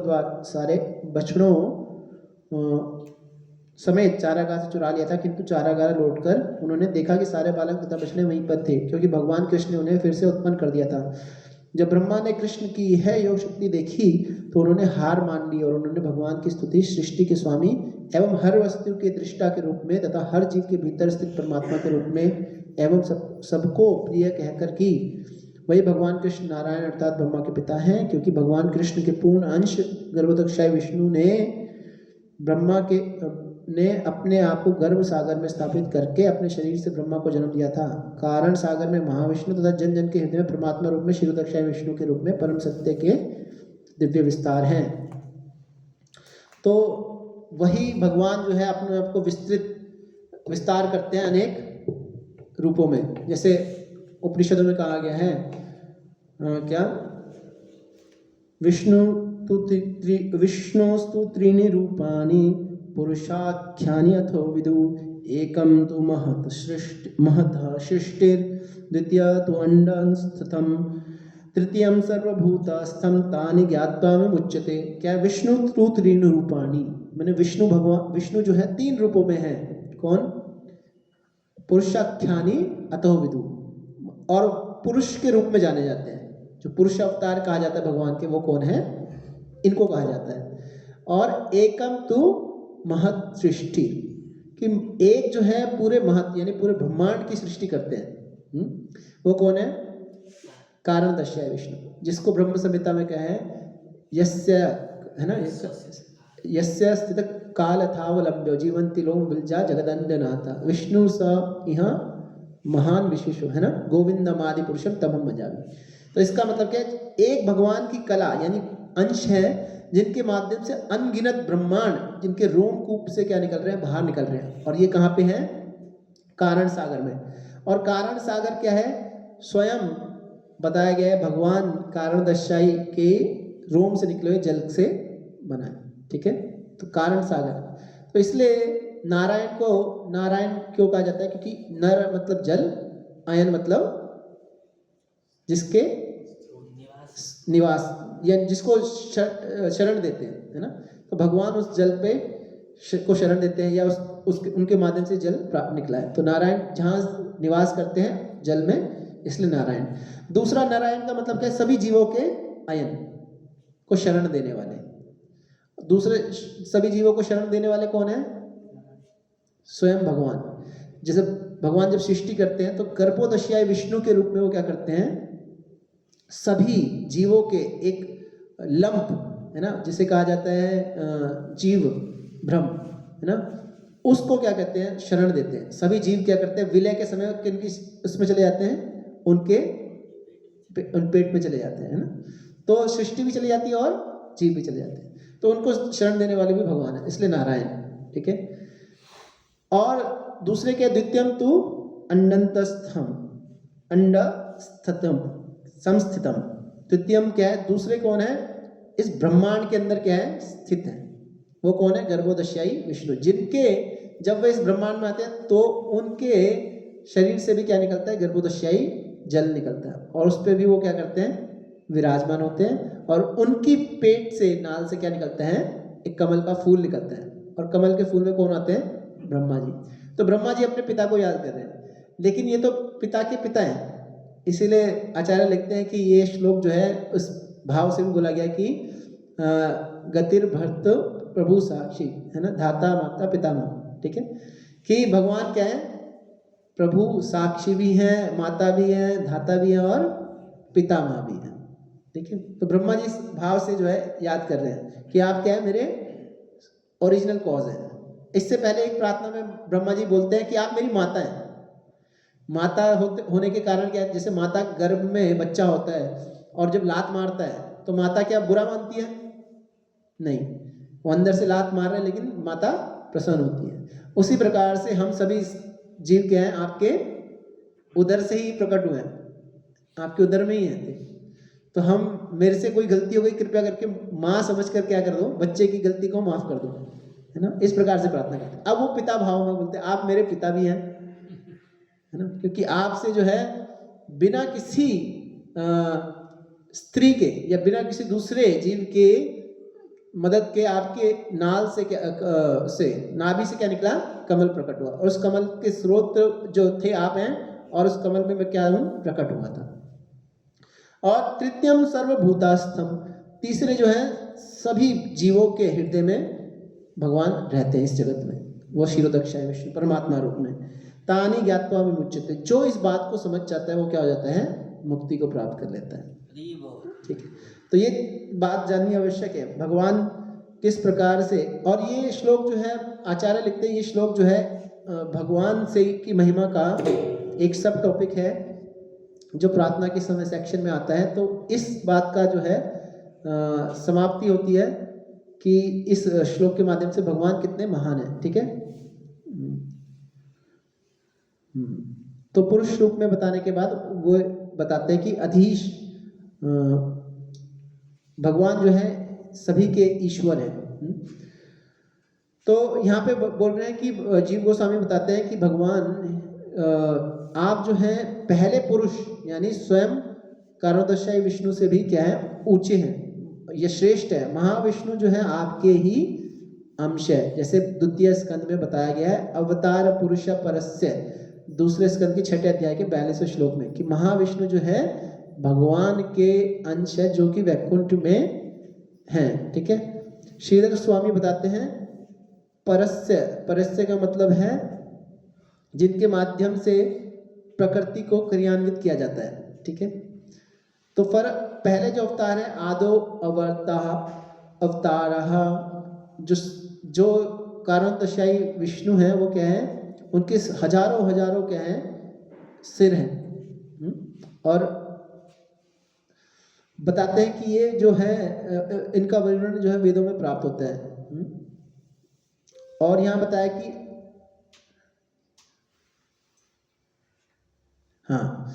समेत चारागाह से चुरा लिया था, किंतु चारागाह लौटकर उन्होंने देखा कि सारे बालक तथा बछड़े वहीं पर थे, क्योंकि भगवान कृष्ण ने उन्हें फिर से उत्पन्न कर दिया था। जब ब्रह्मा ने कृष्ण की यह योग शक्ति देखी तो उन्होंने हार मान ली और उन्होंने भगवान की स्तुति सृष्टि के स्वामी एवं हर वस्तु के दृष्टा के रूप में तथा हर जीव के भीतर स्थित परमात्मा के रूप में एवं सबको प्रिय कहकर की। वही भगवान कृष्ण नारायण अर्थात ब्रह्मा के पिता हैं, क्योंकि भगवान कृष्ण के पूर्ण अंश गर्भोदकशायी विष्णु ने ब्रह्मा ने अपने आप को गर्भ सागर में स्थापित करके अपने शरीर से ब्रह्मा को जन्म दिया था। कारण सागर में महाविष्णु तथा जन जन के हृदय में परमात्मा रूप में क्षीरोदकशायी विष्णु के रूप में परम सत्य के दिव्य विस्तार हैं। तो वही भगवान जो है अपने आप को विस्तार करते हैं अनेक रूपों में, जैसे उपनिषदों में कहा गया है क्या, विष्णुस्तु त्रीणि रूपाणि पुरुषाख्यानि अथो विदु एकं तु महतः सृष्टिर् द्वितीय तु अंडस्थम तृतीयम सर्वभूतस्थम तानि ज्ञात्वा में मुच्यते। क्या विष्णु तु त्रीन रूपाणि, मैंने विष्णु जो है 3 रूपों में है। कौन? पुरुषाख्यानि अतो विदु, और पुरुष के रूप में जाने जाते हैं। जो पुरुष अवतार कहा जाता है भगवान के, वो कौन है? इनको कहा जाता है। और एकम तु महत् सृष्टि, कि एक जो है पूरे महत् यानी पूरे ब्रह्मांड की सृष्टि करते हैं। वो कौन है? कारण दर्शय विष्णु, जिसको ब्रह्म संहिता में कहा है यस्य, है ना, यस्य स्थित काल थावलंब्यो जीवंति लोम बिलजा जगदंडनाथा विष्णु स यहाँ महान विशेषो, है ना, गोविंदमादि पुरुषम तमम मजामि। तो इसका मतलब क्या है? एक भगवान की कला यानी अंश है, जिनके माध्यम से अनगिनत ब्रह्मांड, जिनके रोमकूप से क्या निकल रहे हैं? बाहर निकल रहे हैं। और ये कहाँ पे है? कारण सागर में। और कारण सागर क्या है? स्वयं बताया गया है भगवान कारण दशाई के रोम से निकले हुए जल से बना है। ठीक है, तो कारण सागर। तो इसलिए नारायण को नारायण क्यों कहा जाता है? क्योंकि नर मतलब जल, आयन मतलब जिसके निवास या जिसको शरण देते हैं, है ना। तो भगवान उस जल पे को शरण देते हैं, या उनके माध्यम से जल प्राप्त निकला है। तो नारायण जहाँ निवास करते हैं जल में, इसलिए नारायण। दूसरा नारायण का मतलब क्या है? सभी जीवों के आयन को शरण देने वाले। दूसरे सभी जीवों को शरण देने वाले कौन है? स्वयं भगवान। जैसे भगवान जब सृष्टि करते हैं तो गर्भोदश्याय विष्णु के रूप में वो क्या करते हैं? सभी जीवों के एक लंप, है ना, जिसे कहा जाता है जीव भ्रम, है ना, उसको क्या कहते हैं? शरण देते हैं। सभी जीव क्या करते हैं? विलय के समय किनकी उसमें चले जाते हैं? उनके पेट में चले जाते हैं, है ना। तो सृष्टि भी चली जाती है और जीव भी चले जाते हैं। तो उनको शरण देने वाले भी भगवान है, इसलिए नारायण। ठीक है। और दूसरे के द्वितीयम तु अंडंतस्थम, अंडस्थतम संस्थितम। तृतीयम क्या है? दूसरे कौन है? इस ब्रह्मांड के अंदर क्या है? स्थित है। वो कौन है? गर्भोदश्यायी विष्णु, जिनके जब वे इस ब्रह्मांड में आते हैं तो उनके शरीर से भी क्या निकलता है? गर्भोदश्यायी जल निकलता है, और उस पर भी वो क्या करते हैं? विराजमान होते हैं। और उनकी पेट से, नाल से क्या निकलता है? एक कमल का फूल निकलता है। और कमल के फूल में कौन आते हैं? ब्रह्मा जी। तो ब्रह्मा जी अपने पिता को याद कर रहे हैं, लेकिन ये तो पिता के पिता हैं। इसीलिए आचार्य लिखते हैं कि ये श्लोक जो है उस भाव से भी बोला गया कि गतिर भर्त प्रभु साक्षी, है ना, धाता माता पितामह। ठीक है, कि भगवान क्या है? प्रभु साक्षी भी हैं, माता भी हैं, धाता भी हैं और पितामह भी हैं। ठीक है, तो ब्रह्मा जी इस भाव से जो है याद कर रहे हैं कि आप क्या है? मेरे ओरिजिनल कॉज हैं। इससे पहले एक प्रार्थना में ब्रह्मा जी बोलते हैं कि आप मेरी माता हैं। माता होने के कारण क्या है? जैसे माता गर्भ में बच्चा होता है और जब लात मारता है तो माता क्या बुरा मानती है? नहीं, वो अंदर से लात मार रहे हैं लेकिन माता प्रसन्न होती है। उसी प्रकार से हम सभी जीव क्या हैं? आपके उदर से ही प्रकट हुए हैं, आपके उदर में ही हैं। तो हम, मेरे से कोई गलती हो गई, कृपया करके माँ समझ कर क्या कर दो? बच्चे की गलती को माफ कर दो, है ना। इस प्रकार से प्रार्थना करते हैं। अब वो पिता भाव में बोलते हैं आप मेरे पिता भी हैं, है ना, क्योंकि आपसे जो है बिना किसी स्त्री के या बिना किसी दूसरे जीव के मदद के आपके नाल से से नाभि से क्या निकला? कमल प्रकट हुआ, और उस कमल के स्रोत जो थे आप हैं, और उस कमल में मैं क्या हूँ? प्रकट हुआ था। और तृतीयम सर्वभूतास्थम, तीसरे जो है सभी जीवों के हृदय में भगवान रहते हैं इस जगत में, वो क्षीरोदक्षाय विष्णु परमात्मा रूप में। तानी ज्ञात्वा विमुच्यते, जो इस बात को समझ जाता है वो क्या हो जाता है? मुक्ति को प्राप्त कर लेता है। ठीक है, तो ये बात जाननी आवश्यक है भगवान किस प्रकार से। और ये श्लोक जो है आचार्य लिखते हैं, ये श्लोक जो है भगवान से की महिमा का एक सब टॉपिक है जो प्रार्थना के समय सेक्शन में आता है। तो इस बात का जो है समाप्ति होती है कि इस श्लोक के माध्यम से भगवान कितने महान हैं। ठीक है, तो पुरुष रूप में बताने के बाद वो बताते हैं कि अधीश भगवान जो है सभी के ईश्वर है। तो यहाँ पे बोल रहे हैं कि जीव गोस्वामी बताते हैं कि भगवान आप जो हैं पहले पुरुष यानी स्वयं कारणोदशाई विष्णु से भी क्या है ऊंचे हैं, ये श्रेष्ठ है। महाविष्णु जो है आपके ही अंश है, जैसे द्वितीय स्कंद में बताया गया है अवतार पुरुष परस्य, दूसरे स्कंद के 6 अध्याय के 42वें श्लोक में, कि महाविष्णु जो है भगवान के अंश है जो कि वैकुंठ में हैं। ठीक है, श्रीधर स्वामी बताते हैं परस्य, परस्य का मतलब है जिनके माध्यम से प्रकृति को क्रियान्वित किया जाता है। ठीक है, तो पहले जो अवतार है आदो अवतारः, जो कारणोदशाई विष्णु है वो क्या है, उनके हजारों क्या है सिर हैं। और बताते हैं कि ये जो है इनका वर्णन जो है वेदों में प्राप्त होता है। और यहाँ बताया कि हाँ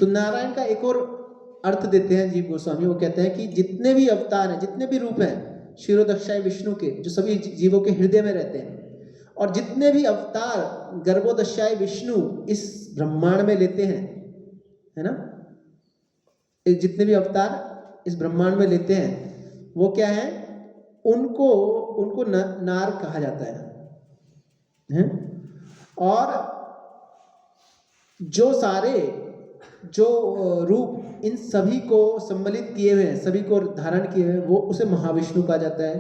तो नारायण का एक और अर्थ देते हैं जीव गोस्वामी, वो कहते हैं कि जितने भी अवतार हैं, जितने भी रूप हैं क्षीरोदक्षाई विष्णु के, जो सभी जीवों के हृदय में रहते हैं, और जितने भी अवतार गर्भोदशाई विष्णु इस ब्रह्मांड में लेते हैं, है ना, जितने भी अवतार इस ब्रह्मांड में लेते हैं वो क्या है, उनको नार कहा जाता है? और जो सारे जो रूप इन सभी को सम्मिलित किए हुए हैं, सभी को धारण किए हुए हैं, वो उसे महाविष्णु कहा जाता है।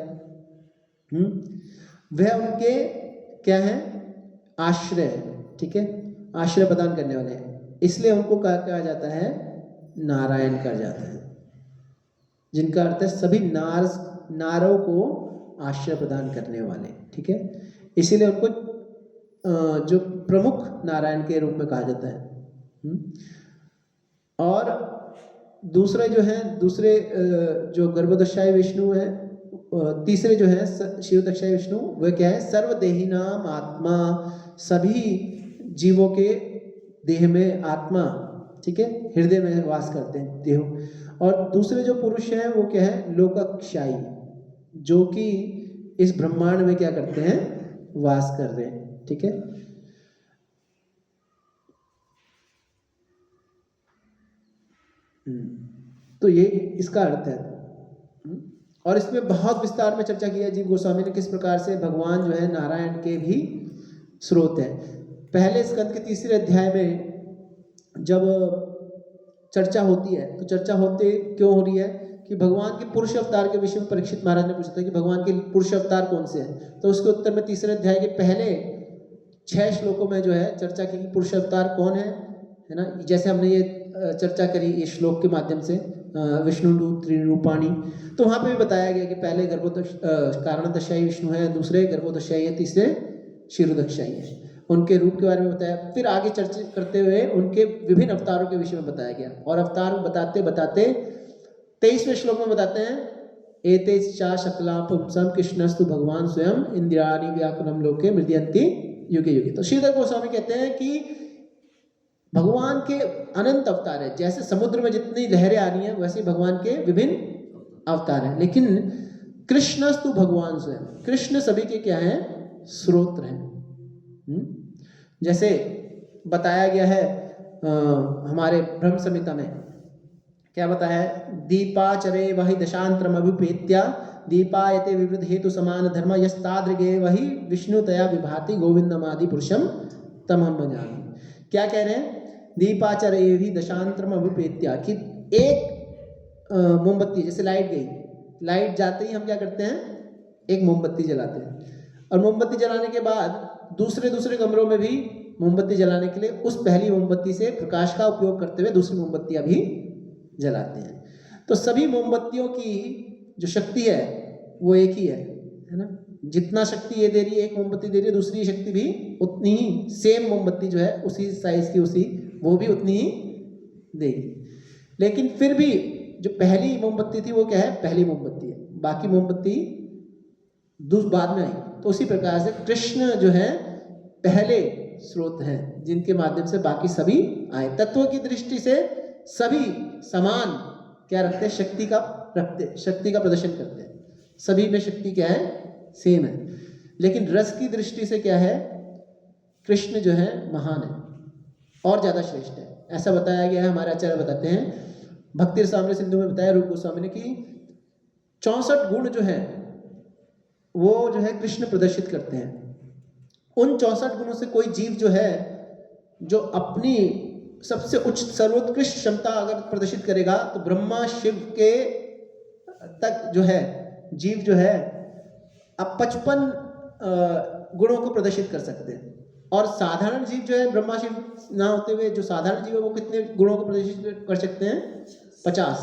वह उनके क्या है, आश्रय है। ठीक है, आश्रय प्रदान करने वाले हैं, इसलिए उनको कहा जाता है नारायण कहा जाता है, जिनका अर्थ है सभी नारों को आश्रय प्रदान करने वाले। ठीक है, इसीलिए उनको जो प्रमुख नारायण के रूप में कहा जाता है। और दूसरे जो गर्भोदशाई विष्णु है, तीसरे जो है क्षीरोदक्षाई विष्णु, वह क्या है, सर्वदेही नाम आत्मा, सभी जीवों के देह में आत्मा, ठीक है, हृदय में वास करते हैं देह। और दूसरे जो पुरुष हैं वो क्या है, लोकक्षाई, जो कि इस ब्रह्मांड में क्या करते हैं, वास कर रहे हैं। ठीक है, तो ये इसका अर्थ है। और इसमें बहुत विस्तार में चर्चा की है जीव गोस्वामी ने, किस प्रकार से भगवान जो है नारायण के भी स्रोत है। पहले स्कंद के 3 अध्याय में जब चर्चा होती है, तो चर्चा होते क्यों हो रही है कि भगवान के पुरुष अवतार के विषय में परीक्षित महाराज ने पूछा था कि भगवान के पुरुष अवतार कौन से हैं, तो उसके उत्तर में 3 अध्याय के पहले 6 श्लोकों में जो है चर्चा की कि पुरुष अवतार कौन है ना। जैसे हमने ये चर्चा करी इस श्लोक के माध्यम से, विष्णु त्रिरूपाणी, तो वहाँ पे भी बताया गया कि पहले कारणोदशाई विष्णु है, दूसरे गर्भोदशाई है, तीसरे क्षीरोदक्षाई है। उनके रूप के बारे में बताया, फिर आगे चर्चा करते हुए उनके विभिन्न अवतारों के विषय में बताया गया। और अवतार बताते बताते 23वें श्लोक में बताते हैं, एते चा शकला पुंसम कृष्णस्तु भगवान स्वयं इंद्रियाणि व्याकुलम लोके मृदयन्ति युगे युगे। तो श्रीधर गोस्वामी कहते हैं कि भगवान के अनंत अवतार है, जैसे समुद्र में जितनी लहरें आ रही हैं वैसे भगवान के विभिन्न अवतार हैं, लेकिन कृष्णस्तु भगवान स्वयं, कृष्ण सभी के क्या है, स्रोत हैं। जैसे बताया गया है हमारे ब्रह्म संहिता में, क्या बताया है, दीपाचरे वही दशांतरम अभिपेत्या दीपायते विवृत हेतु समान धर्म यस्तादृगे वही विष्णुतया विभाति गोविंदमादि पुरुषम तमहम जानी। क्या कह रहे हैं, दीपाचरे भी दशांतरम अभिपेत्या, कि एक मोमबत्ती, जैसे लाइट गई, लाइट जाते ही हम क्या करते हैं, एक मोमबत्ती जलाते हैं, और मोमबत्ती जलाने के बाद दूसरे कमरों में भी मोमबत्ती जलाने के लिए उस पहली मोमबत्ती से प्रकाश का उपयोग करते हुए दूसरी मोमबत्तियां भी जलाते हैं। तो सभी मोमबत्तियों की जो शक्ति है वो एक ही है ना। जितना शक्ति ये दे रही है, एक मोमबत्ती दे रही है, दूसरी शक्ति भी उतनी ही, सेम मोमबत्ती जो है उसी साइज की, वो भी उतनी ही देगी। लेकिन फिर भी जो पहली मोमबत्ती थी वो क्या है, पहली मोमबत्ती है, बाकी मोमबत्ती बाद में आई। तो उसी प्रकार से कृष्ण जो है पहले स्रोत हैं, जिनके माध्यम से बाकी सभी आए। तत्व की दृष्टि से सभी समान क्या रखते हैं, शक्ति का रखते, शक्ति का प्रदर्शन करते हैं। सभी में शक्ति क्या है, सेम है, लेकिन रस की दृष्टि से क्या है, कृष्ण जो है महान है और ज़्यादा श्रेष्ठ है। ऐसा बताया गया है, हमारे आचार्य बताते हैं, भक्ति रसामृत सिंधु में बताया रूप गोस्वामी ने कि 64 गुण जो है वो जो है कृष्ण प्रदर्शित करते हैं। उन 64 गुणों से कोई जीव जो है, जो अपनी सबसे उच्च सर्वोत्कृष्ट क्षमता अगर प्रदर्शित करेगा तो ब्रह्मा शिव के तक जो है जीव जो है अब 55 गुणों को प्रदर्शित कर सकते हैं। और साधारण जीव जो है ब्रह्मा शिव ना होते हुए जो साधारण जीव है वो कितने गुणों को प्रदर्शित कर सकते हैं, 50,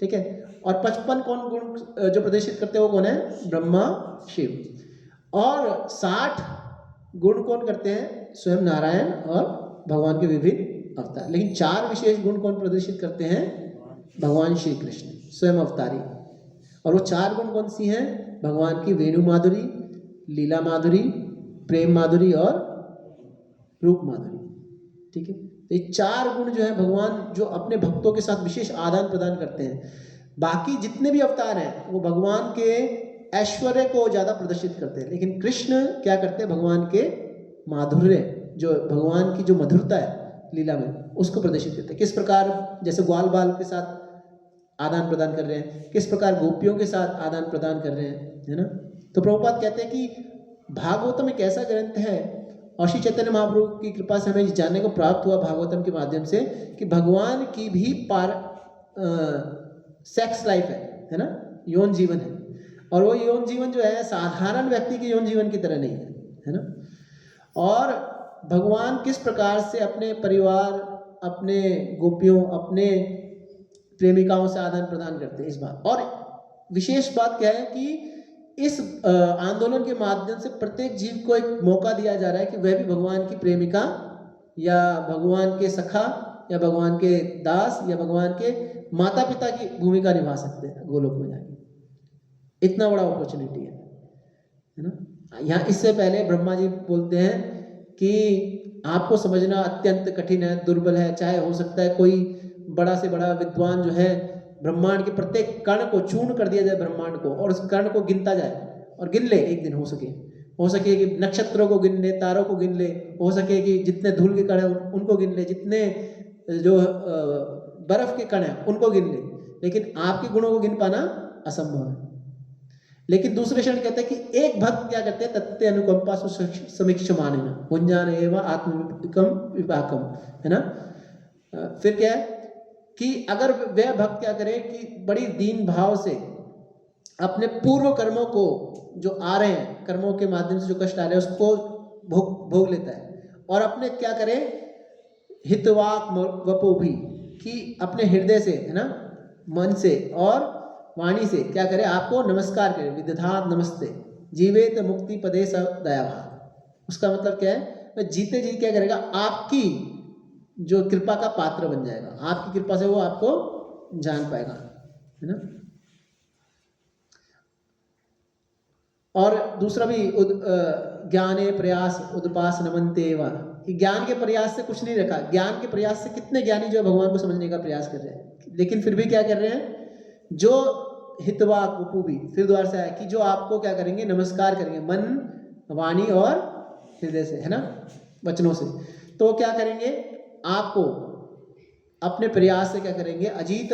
ठीक है। और 55 कौन गुण जो प्रदर्शित करते हैं वो कौन है, ब्रह्मा शिव। और 60 गुण कौन करते हैं, स्वयं नारायण और भगवान के विभिन्न अवतार। लेकिन 4 विशेष गुण कौन प्रदर्शित करते हैं, भगवान श्री कृष्ण स्वयं अवतारी। और वो 4 गुण कौन सी हैं, भगवान की वेणु माधुरी, लीला माधुरी, प्रेम माधुरी और रूप माधुरी, ठीक है। तो ये 4 गुण जो है भगवान जो अपने भक्तों के साथ विशेष आदान प्रदान करते हैं। बाकी जितने भी अवतार हैं वो भगवान के ऐश्वर्य को ज़्यादा प्रदर्शित करते हैं, लेकिन कृष्ण क्या करते हैं, भगवान के माधुर्य, जो भगवान की जो मधुरता है लीला में, उसको प्रदर्शित करते हैं। किस प्रकार, जैसे ग्वाल बाल के साथ आदान प्रदान कर रहे हैं, किस प्रकार गोपियों के साथ आदान प्रदान कर रहे हैं, है ना। तो प्रभुपाद कहते हैं कि भागवतम एक ऐसा ग्रंथ है, और श्री चैतन्य महाप्रभु की कृपा से हमें जानने को प्राप्त हुआ भागवतम के माध्यम से कि भगवान की भी सेक्स लाइफ है ना, यौन जीवन है। और वो यौन जीवन जो है साधारण व्यक्ति के यौन जीवन की तरह नहीं है ना। और भगवान किस प्रकार से अपने परिवार, अपने गोपियों, अपने प्रेमिकाओं से आदान प्रदान करते हैं, इस बात। और विशेष बात क्या है कि इस आंदोलन के माध्यम से प्रत्येक जीव को एक मौका दिया जा रहा है कि वह भी भगवान की प्रेमिका या भगवान के सखा या भगवान के दास या भगवान के माता पिता की भूमिका निभा सकते हैं गोलोक में जाके। इतना बड़ा अपॉर्चुनिटी है ना। यहाँ इससे पहले ब्रह्मा जी बोलते हैं कि आपको समझना अत्यंत कठिन है, दुर्बल है। चाहे हो सकता है कोई बड़ा से बड़ा विद्वान जो है ब्रह्मांड के प्रत्येक कण को चूर्ण कर दिया जाए ब्रह्मांड को, और उस कण को गिनता जाए और गिन ले एक दिन, हो सके कि नक्षत्रों को गिन ले, तारों को गिन ले, हो सके कि जितने धूल के कण हैं उनको गिन ले, जितने जो बर्फ के कण हैं उनको गिन ले, लेकिन आपके गुणों को गिन पाना असंभव है। लेकिन दूसरे क्षण कहते हैं कि एक भक्त क्या करते हैं, तत्ते अनुकंपा समीक्षमान भुंजान एवं आत्मविकम विपाकम, है ना। फिर क्या है कि अगर वह भक्त क्या करे कि बड़ी दीन भाव से अपने पूर्व कर्मों को, जो आ रहे हैं कर्मों के माध्यम से जो कष्ट आ रहे हैं उसको भोग लेता है, और अपने क्या करे, हितवाक वपो भी, कि अपने हृदय से, है ना, मन से और वाणी से क्या करे, आपको नमस्कार करे, विदधात नमस्ते जीवेत मुक्ति पदे स दयाभाव। उसका मतलब क्या है, वह जीते जी क्या करेगा, आपकी जो कृपा का पात्र बन जाएगा, आपकी कृपा से वो आपको जान पाएगा, है ना। और दूसरा भी ज्ञाने प्रयास उदपास नमनते वा, कि ज्ञान के प्रयास से कुछ नहीं रखा। ज्ञान के प्रयास से कितने ज्ञानी जो है भगवान को समझने का प्रयास कर रहे हैं, लेकिन फिर भी क्या कर रहे हैं, जो हितवाक उपू भी फिर द्वार से आया कि जो आपको क्या करेंगे, नमस्कार करेंगे मन वाणी और हृदय से, है ना, वचनों से। तो क्या करेंगे, आपको अपने प्रयास से क्या करेंगे, अजीत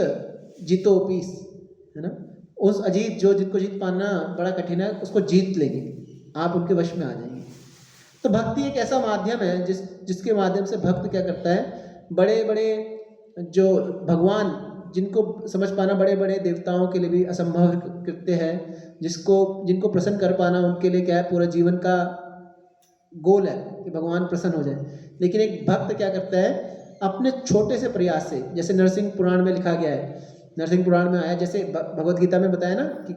जीतो पीस, है ना, उस अजीत जो जिसको जीत पाना बड़ा कठिन है उसको जीत लेंगे, आप उनके वश में आ जाएंगे। तो भक्ति एक ऐसा माध्यम है जिसके माध्यम से भक्त क्या करता है, बड़े बड़े जो भगवान जिनको समझ पाना बड़े बड़े देवताओं के लिए भी असंभव कृत्य है, जिनको प्रसन्न कर पाना उनके लिए क्या है, पूरा जीवन का गोल है कि भगवान प्रसन्न हो जाए। लेकिन एक भक्त क्या करता है, अपने छोटे से प्रयास से, जैसे नरसिंह पुराण में लिखा गया है, नरसिंह पुराण में आया, जैसे भगवद गीता में बताया ना कि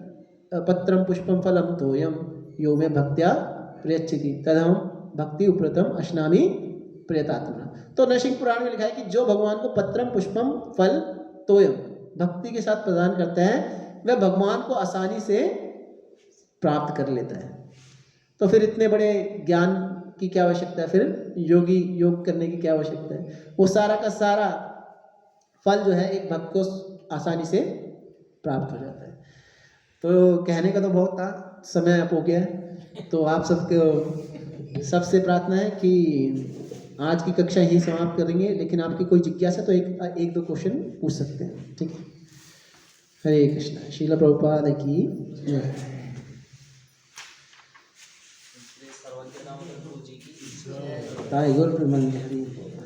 पत्रम पुष्पम फलम तोयम यो में भक्त्या प्रयच्छति तदहम भक्ति उपरतम अश्नामी प्रियतात्मना। तो नरसिंह पुराण में लिखा है कि जो भगवान को पत्रम पुष्पम फल तोयम भक्ति के साथ प्रदान करता है, वह भगवान को आसानी से प्राप्त कर लेता है। तो फिर इतने बड़े ज्ञान की क्या आवश्यकता है, फिर योग करने की क्या आवश्यकता है। वो सारा का सारा फल जो है एक भक्त को आसानी से प्राप्त हो जाता है। तो कहने का तो बहुत था, समय अब हो गया है। तो आप सबसे प्रार्थना है कि आज की कक्षा यहीं समाप्त करेंगे, लेकिन आपकी कोई जिज्ञासा तो एक दो क्वेश्चन पूछ सकते हैं, ठीक है। हरे कृष्णा। श्रील प्रभुपाद की जय। ताई गुरु ब्रह्मण्य हरि।